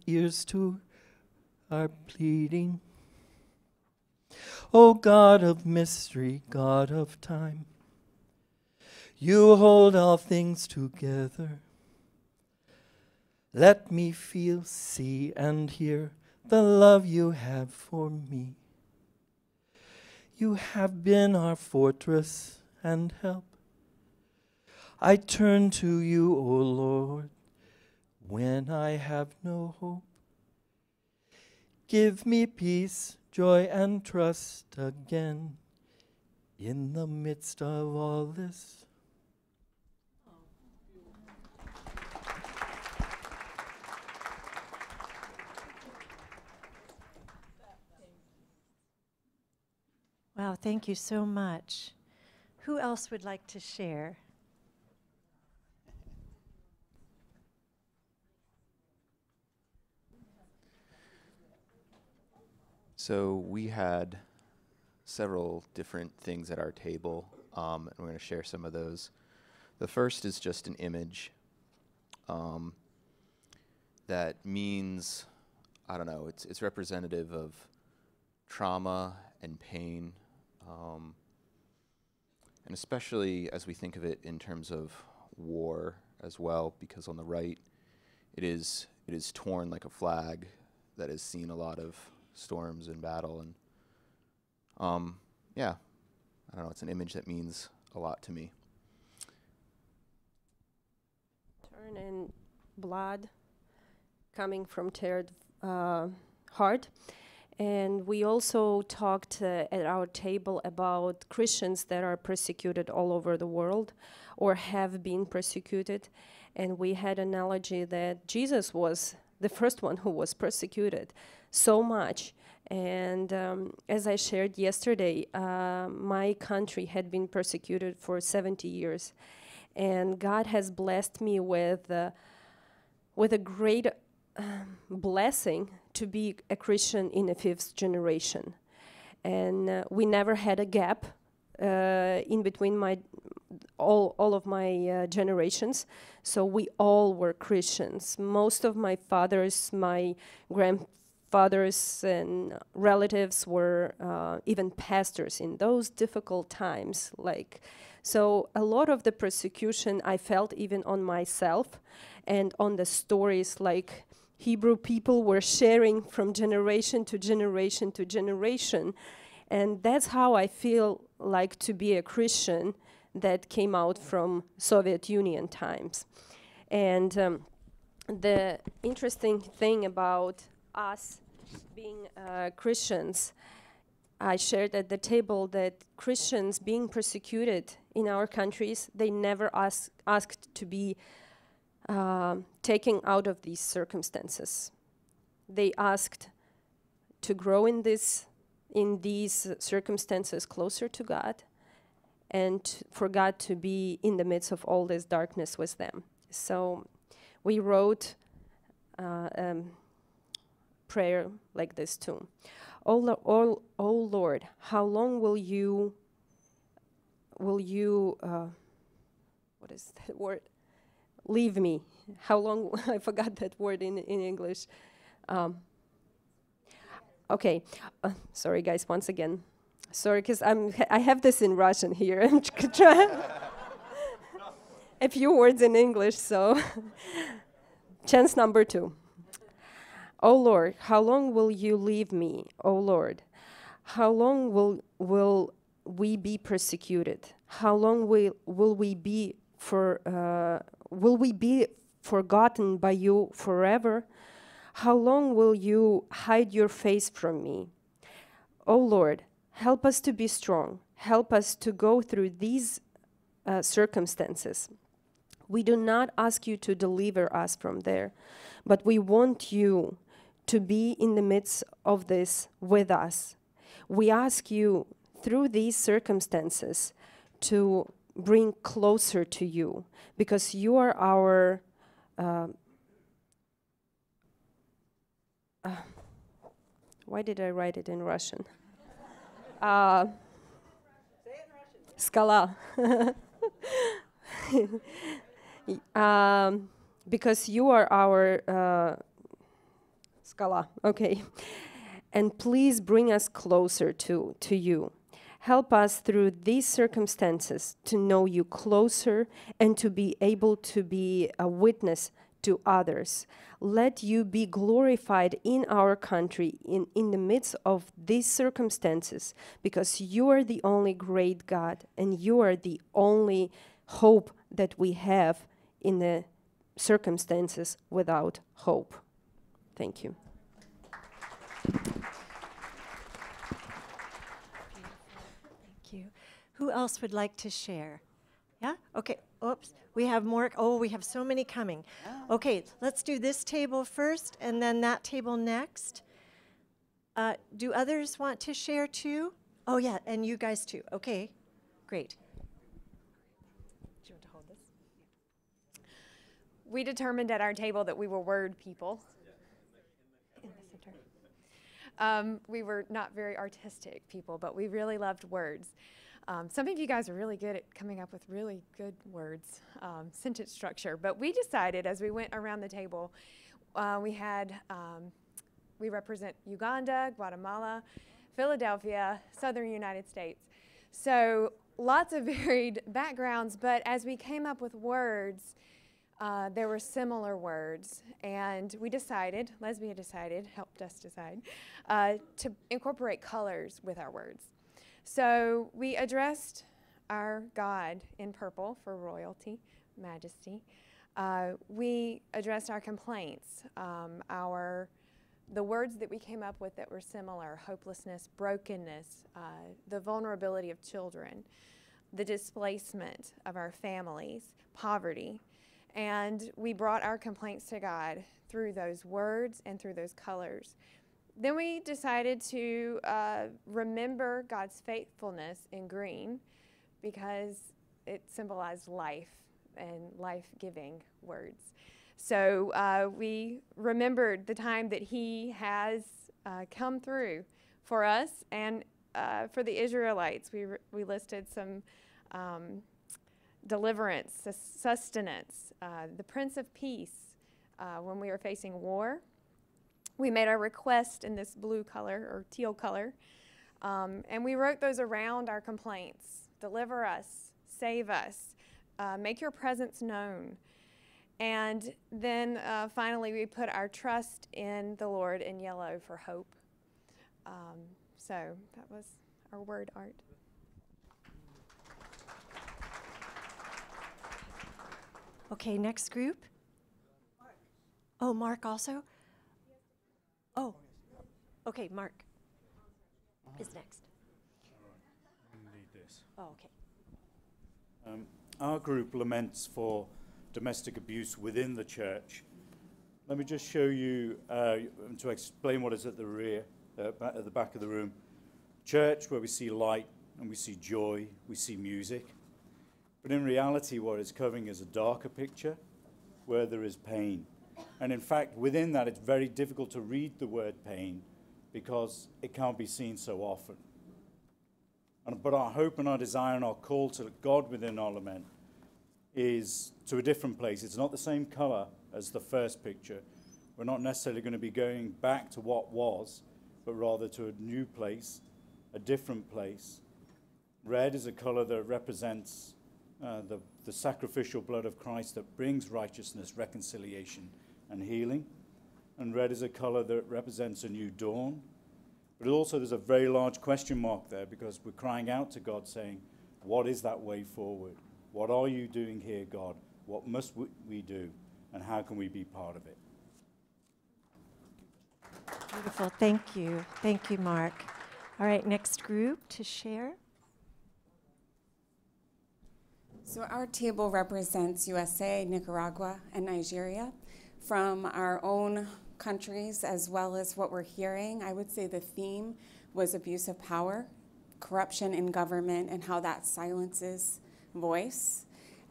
ears to our pleading? O God of mystery, God of time, you hold all things together. Let me feel, see, and hear the love you have for me. You have been our fortress and help. I turn to you, O Lord, when I have no hope. Give me peace, joy, and trust again in the midst of all this. Wow, thank you so much. Who else would like to share? So we had several different things at our table, and we're going to share some of those. The first is just an image that means, I don't know, it's representative of trauma and pain, and especially as we think of it in terms of war as well, because on the right it is torn like a flag that has seen a lot of storms and battle, and yeah, I don't know, it's an image that means a lot to me. Turn and blood coming from teared heart. And we also talked at our table about Christians that are persecuted all over the world or have been persecuted. And we had an analogy that Jesus was the first one who was persecuted so much. And as I shared yesterday, my country had been persecuted for 70 years. And God has blessed me with a great blessing to be a Christian in the 5th generation. And we never had a gap in between all of my generations. So we all were Christians. Most of my fathers, my grandfathers and relatives were even pastors in those difficult times. So a lot of the persecution I felt even on myself and on the stories like Hebrew people were sharing from generation to generation to generation. And that's how I feel like to be a Christian that came out from Soviet Union times. And the interesting thing about us being Christians, I shared at the table that Christians being persecuted in our countries, they never asked to be taken out of these circumstances. They asked to grow in these circumstances closer to God, and for God to be in the midst of all this darkness with them. So we wrote prayer like this too. Oh Lord, how long will you what is that word? Leave me. How long? I forgot that word in English. Okay, sorry guys, once again. Sorry, because I have this in Russian here. I'm trying a few words in English, so chance number 2. Oh Lord, how long will you leave me? Oh Lord, how long will we be persecuted? How long will we be forgotten by you forever? How long will you hide your face from me? Oh Lord, help us to be strong. Help us to go through these circumstances. We do not ask you to deliver us from there, but we want you to be in the midst of this with us. We ask you through these circumstances to bring closer to you, because you are our why did I write it in Russian? Say it in Russian. Skala. Because you are our skala. Okay. And please bring us closer to you. Help us through these circumstances to know you closer and to be able to be a witness to others. Let you be glorified in our country, in the midst of these circumstances, because you are the only great God and you are the only hope that we have in the circumstances without hope. Thank you. Thank you. Who else would like to share? Yeah? Okay. Oops. We have more. Oh, we have so many coming. Okay, let's do this table first and then that table next. Do others want to share too? Oh, yeah, and you guys too. Okay, great. Do you want to hold this? We determined at our table that we were word people. In the center. We were not very artistic people, but we really loved words. Some of you guys are really good at coming up with really good words, sentence structure. But we decided as we went around the table, we represent Uganda, Guatemala, Philadelphia, Southern United States. So lots of varied backgrounds, but as we came up with words, there were similar words. And we decided, Lesbia decided, helped us decide, to incorporate colors with our words. So we addressed our God in purple for royalty, majesty. We addressed our complaints, the words that we came up with that were similar: hopelessness, brokenness, the vulnerability of children, the displacement of our families, poverty. And we brought our complaints to God through those words and through those colors. Then we decided to remember God's faithfulness in green, because it symbolized life and life-giving words. So we remembered the time that He has come through for us and for the Israelites. We listed some deliverance, sustenance, the Prince of Peace when we were facing war. We made our request in this blue color or teal color, and we wrote those around our complaints. Deliver us, save us, make your presence known. And then finally we put our trust in the Lord in yellow for hope. So that was our word art. Okay, next group. Mark. Oh, Mark also? Oh, okay, Mark is next. All right, need this. Oh, okay. Our group laments for domestic abuse within the church. Let me just show you, to explain what is at the rear, at the back of the room. Church, where we see light and we see joy, we see music. But in reality, what it's covering is a darker picture where there is pain. And in fact, within that, it's very difficult to read the word pain because it can't be seen so often. But our hope and our desire and our call to God within our lament is to a different place. It's not the same color as the first picture. We're not necessarily going to be going back to what was, but rather to a new place, a different place. Red is a color that represents the sacrificial blood of Christ that brings righteousness, reconciliation, and healing. And red is a color that represents a new dawn. But also there's a very large question mark there because we're crying out to God saying, what is that way forward? What are you doing here, God? What must we do? And how can we be part of it? Beautiful. Thank you. Thank you, Mark. All right, next group to share. So our table represents USA, Nicaragua, and Nigeria. From our own countries, as well as what we're hearing, I would say the theme was abuse of power, corruption in government, and how that silences voice,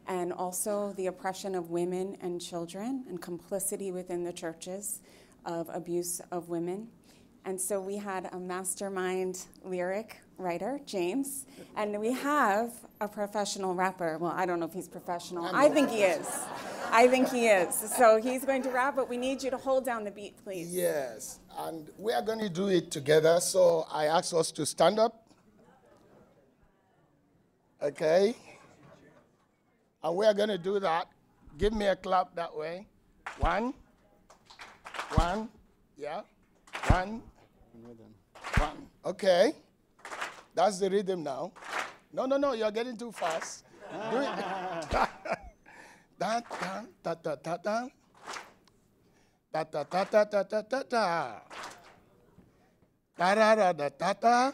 and also the oppression of women and children, and complicity within the churches of abuse of women. And so we had a mastermind lyric writer, James, and we have a professional rapper. Well, I don't know if he's professional. I think he is. I think he is. So he's going to rap, but we need you to hold down the beat, please. Yes, and we are going to do it together, so I ask us to stand up. Okay? And we are going to do that. Give me a clap that way. One, yeah, one. Okay. That's the rhythm now. No, you're getting too fast. Do it. Da da da da da da. Da da da da da da da da. Da da da da da da.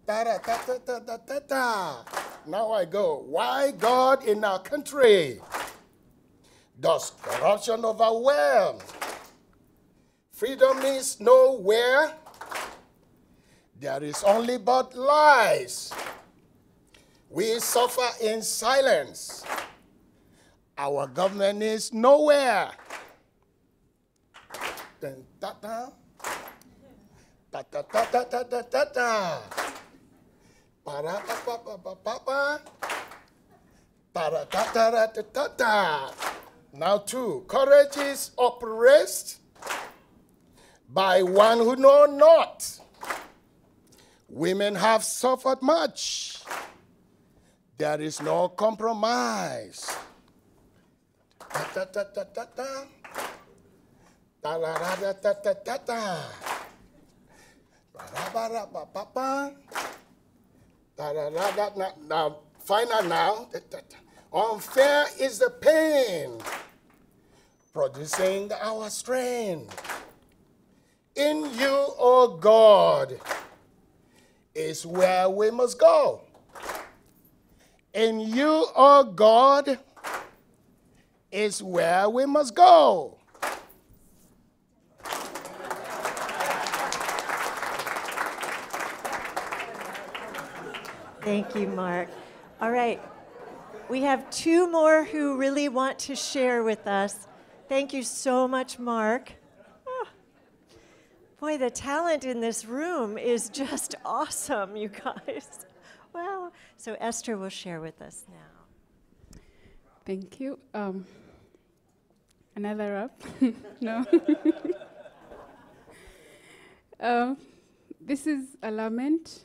Da da da da da da da. Now I go. Why God in our country does corruption overwhelm? Freedom is nowhere. There is only but lies. We suffer in silence. Our government is nowhere. Dun, da, da. Da, da, da, da, da, da, da, da. Para, pa, pa, pa, pa, pa, pa. Para, da, da, da, da, da, da. Now, two, courage is oppressed by one who know not. Women have suffered much. There is no compromise. Da, da, da, da, da. Da, da, da, da, da, da, da. Ba, ba, ba, ba, ba, ba. Da, da, da, da. Now, final now. Da, da, da. Unfair is the pain, producing our strength. In you, O God, is where we must go. In you, O God, is where we must go. Thank you, Mark. All right. We have two more who really want to share with us. Thank you so much, Mark. Oh. Boy, the talent in this room is just awesome, you guys. Well, so Esther will share with us now. Thank you. Another up? No. This is a lament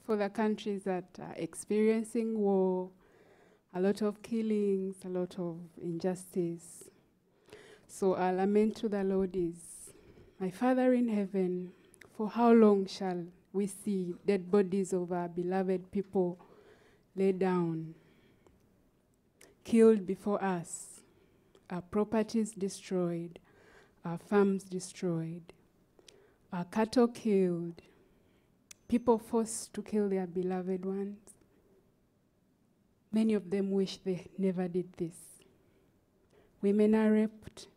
for the countries that are experiencing war, a lot of killings, a lot of injustice. So our lament to the Lord is, my Father in heaven, for how long shall we see dead bodies of our beloved people laid down, killed before us, our properties destroyed, our farms destroyed, our cattle killed, people forced to kill their beloved ones. Many of them wish they never did this. Women are raped,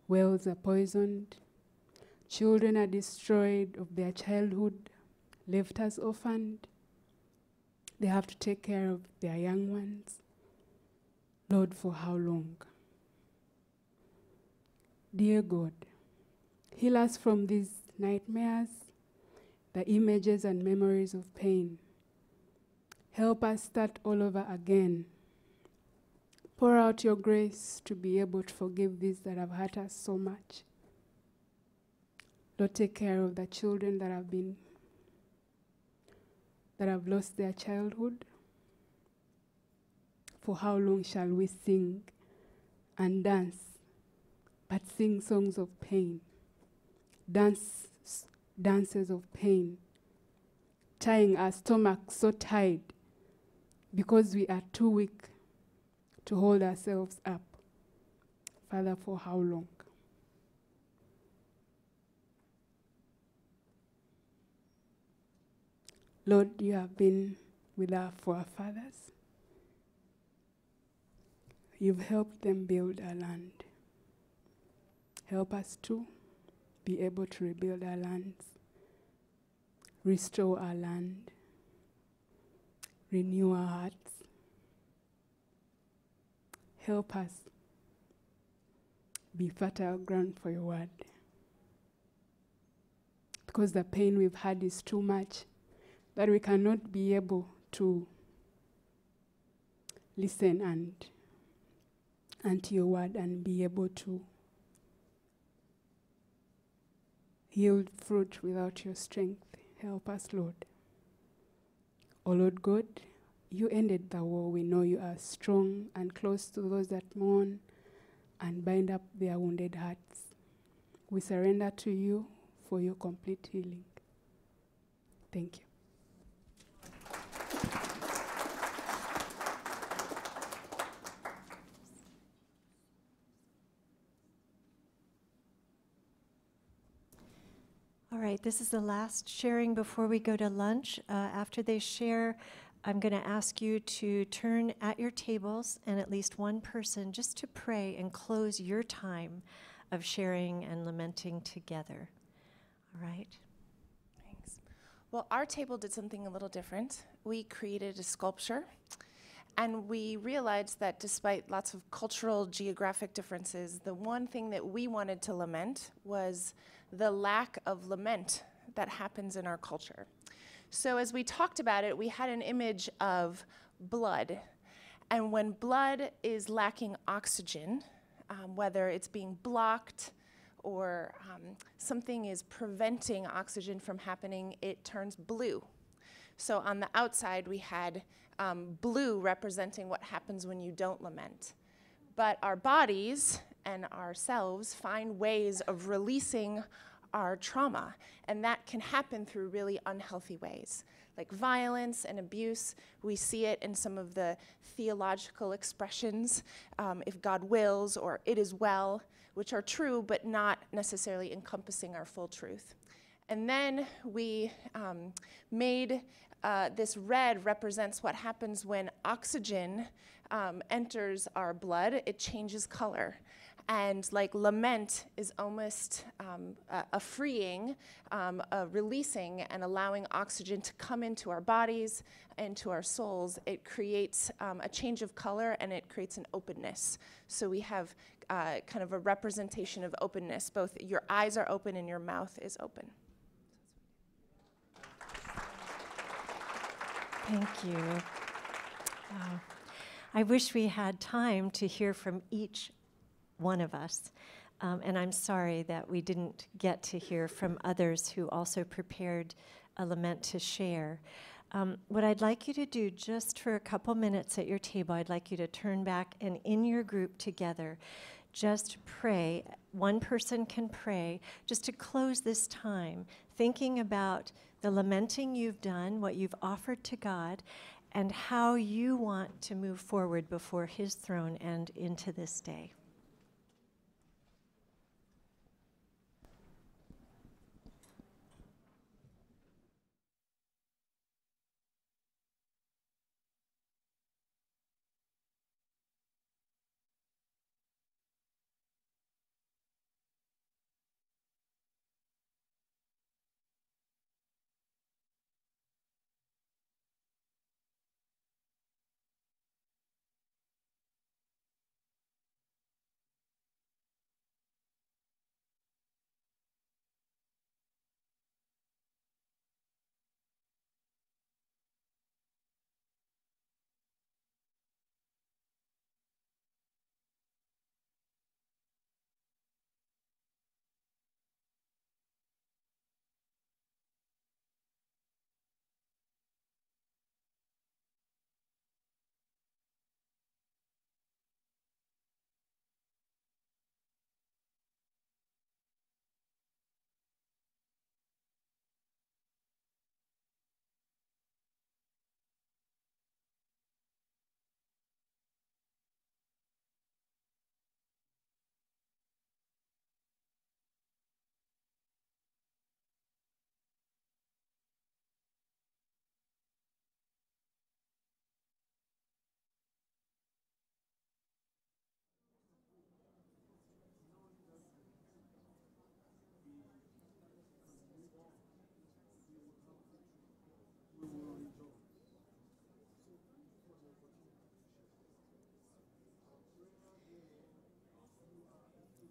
wells are poisoned, children are destroyed of their childhood, left as orphaned. They have to take care of their young ones. Lord, for how long? Dear God, heal us from these nightmares, the images and memories of pain. Help us start all over again. Pour out your grace to be able to forgive these that have hurt us so much. Lord, take care of the children that have lost their childhood. For how long shall we sing and dance, but sing songs of pain, dances of pain, tying our stomachs so tight because we are too weak to hold ourselves up. Father, for how long? Lord, you have been with our forefathers. You've helped them build our land. Help us too be able to rebuild our lands, restore our land, renew our hearts. Help us be fertile ground for your word. Because the pain we've had is too much, that we cannot be able to listen and to your word and be able to yield fruit without your strength. Help us, Lord. O Lord God, you ended the war. We know you are strong and close to those that mourn and bind up their wounded hearts. We surrender to you for your complete healing. Thank you. All right, this is the last sharing before we go to lunch. After they share, I'm going to ask you to turn at your tables and at least one person just to pray and close your time of sharing and lamenting together. All right? Thanks. Well, our table did something a little different. We created a sculpture, and we realized that despite lots of cultural, geographic differences, the one thing that we wanted to lament was the lack of lament that happens in our culture. So as we talked about it, we had an image of blood. And when blood is lacking oxygen, whether it's being blocked or something is preventing oxygen from happening, it turns blue. So on the outside, we had blue representing what happens when you don't lament. But our bodies and ourselves find ways of releasing our trauma, and that can happen through really unhealthy ways, like violence and abuse. We see it in some of the theological expressions, if God wills or it is well, which are true, but not necessarily encompassing our full truth. And then we made this red represents what happens when oxygen enters our blood. It changes color. And like lament is almost a freeing, a releasing, and allowing oxygen to come into our bodies and to our souls. It creates a change of color, and it creates an openness. So we have kind of a representation of openness. Both your eyes are open and your mouth is open. Thank you. Wow. I wish we had time to hear from each one of us. And I'm sorry that we didn't get to hear from others who also prepared a lament to share. What I'd like you to do just for a couple minutes at your table, I'd like you to turn back and in your group together, just pray. One person can pray just to close this time, thinking about the lamenting you've done, what you've offered to God, and how you want to move forward before His throne and into this day.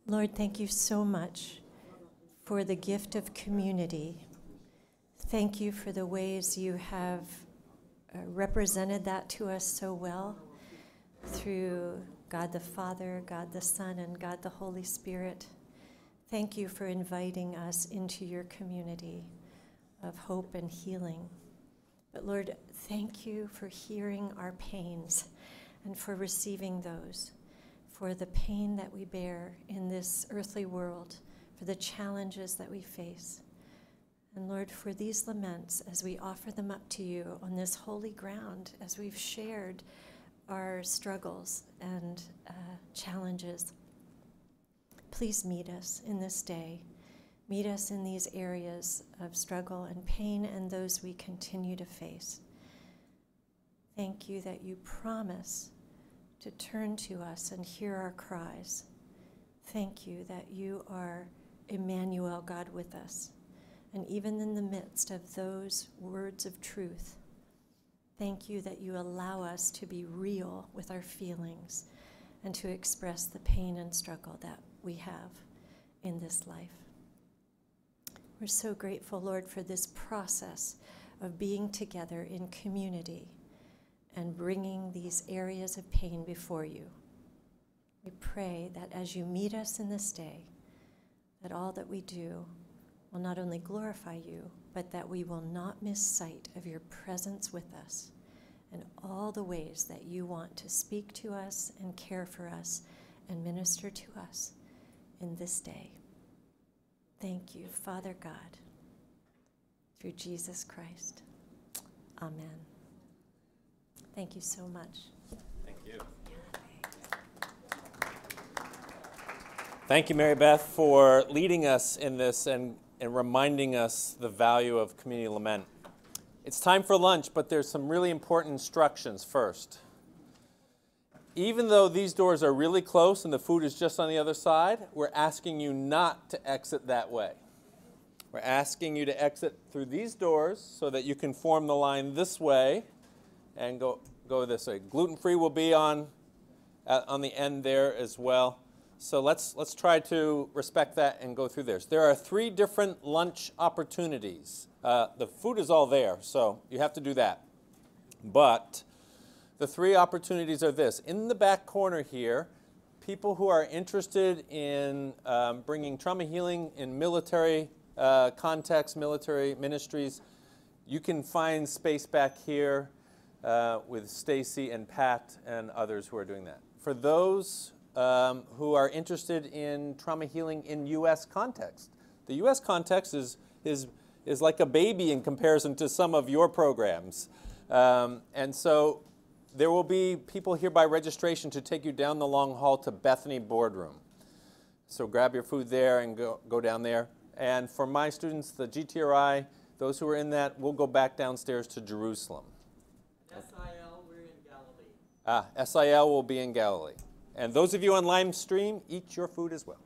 Lord, thank you so much for the gift of community. Thank you for the ways you have represented that to us so well through God the Father, God the Son, and God the Holy Spirit. Thank you for inviting us into your community of hope and healing. But Lord, thank you for hearing our pains and for receiving those, for the pain that we bear in this earthly world, for the challenges that we face. And Lord, for these laments, as we offer them up to you on this holy ground, as we've shared our struggles and challenges, please meet us in this day. Meet us in these areas of struggle and pain and those we continue to face. Thank you that you promise to turn to us and hear our cries. Thank you that you are Emmanuel, God with us. And even in the midst of those words of truth, thank you that you allow us to be real with our feelings and to express the pain and struggle that we have in this life. We're so grateful, Lord, for this process of being together in community and bringing these areas of pain before you. We pray that as you meet us in this day, that all that we do will not only glorify you, but that we will not miss sight of your presence with us and all the ways that you want to speak to us and care for us and minister to us in this day. Thank you, Father God, through Jesus Christ. Amen. Thank you so much. Thank you. Thank you, Mary Beth, for leading us in this and reminding us the value of community lament. It's time for lunch, but there's some really important instructions first. Even though these doors are really close and the food is just on the other side, we're asking you not to exit that way. We're asking you to exit through these doors so that you can form the line this way and go this way. Gluten-free will be on the end there as well. So let's try to respect that and go through this. There are 3 different lunch opportunities. The food is all there, so you have to do that. But the 3 opportunities are this. In the back corner here, people who are interested in bringing trauma healing in military context, military ministries, you can find space back here with Stacy and Pat and others who are doing that. For those who are interested in trauma healing in U.S. context, the U.S. context is like a baby in comparison to some of your programs. And so there will be people here by registration to take you down the long hall to Bethany Boardroom. So grab your food there and go down there. And for my students, the GTRI, those who are in that, we'll go back downstairs to Jerusalem. SIL, we're in Galilee. SIL will be in Galilee. And those of you on live stream, eat your food as well.